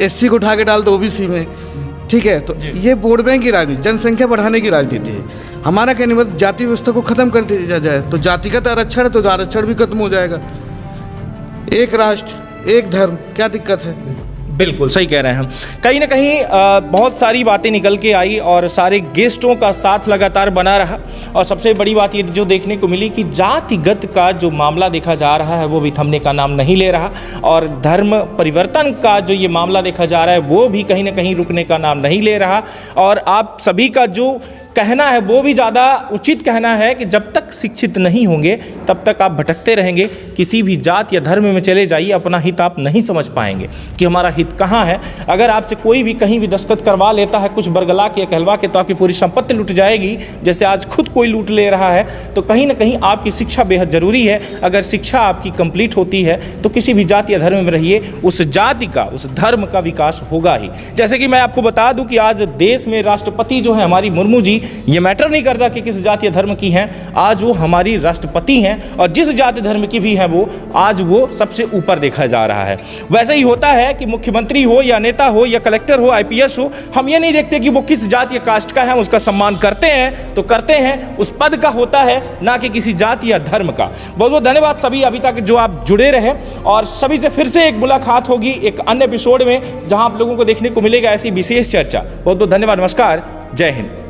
SC को उठा के डाल दो OBC में। ठीक है, तो ये वोट बैंक की राजनीति, जनसंख्या बढ़ाने की राजनीति है। हमारा कहने मतलब जाति व्यवस्था को खत्म कर दिया जाए, तो जातिगत आरक्षण है तो आरक्षण भी खत्म हो जाएगा। एक राष्ट्र एक धर्म, क्या दिक्कत है? बिल्कुल सही कह रहे हैं हम। कहीं ना कहीं बहुत सारी बातें निकल के आई और सारे गेस्टों का साथ लगातार बना रहा, और सबसे बड़ी बात ये जो देखने को मिली कि जातिगत का जो मामला देखा जा रहा है वो भी थमने का नाम नहीं ले रहा, और धर्म परिवर्तन का जो ये मामला देखा जा रहा है वो भी कहीं ना कहीं रुकने का नाम नहीं ले रहा। और आप सभी का जो कहना है वो भी ज़्यादा उचित कहना है कि जब तक शिक्षित नहीं होंगे तब तक आप भटकते रहेंगे। किसी भी जात या धर्म में चले जाइए, अपना हित आप नहीं समझ पाएंगे कि हमारा हित कहाँ है। अगर आपसे कोई भी कहीं भी दस्तखत करवा लेता है कुछ बरगला के या कहलवा के, तो आपकी पूरी संपत्ति लूट जाएगी, जैसे आज खुद कोई लूट ले रहा है। तो कहीं ना कहीं आपकी शिक्षा बेहद ज़रूरी है। अगर शिक्षा आपकी कंप्लीट होती है तो किसी भी जाति या धर्म में रहिए, उस जाति का उस धर्म का विकास होगा ही। जैसे कि मैं आपको बता दूं कि आज देश में राष्ट्रपति जो है हमारी मुर्मू जी, ये मैटर नहीं करता कि किस जाति या धर्म की हैं, आज वो हमारी राष्ट्रपति हैं, और जिस जाति धर्म की भी हैं वो आज वो सबसे ऊपर देखा जा रहा है। वैसे ही होता है कि मुख्यमंत्री हो या नेता हो या कलेक्टर हो, IPS हो, हम ये नहीं देखते कि वो किस जाति या कास्ट का है, उसका सम्मान करते हैं तो करते हैं, उस पद का होता है, ना कि किसी जाति या धर्म का। बहुत बहुत धन्यवाद सभी अभी तक जो आप जुड़े रहे, और सभी से फिर से एक मुलाकात होगी एक अन्य एपिसोड में, जहां आप लोगों को देखने को मिलेगा ऐसी विशेष चर्चा। बहुत बहुत धन्यवाद, नमस्कार, जय हिंद।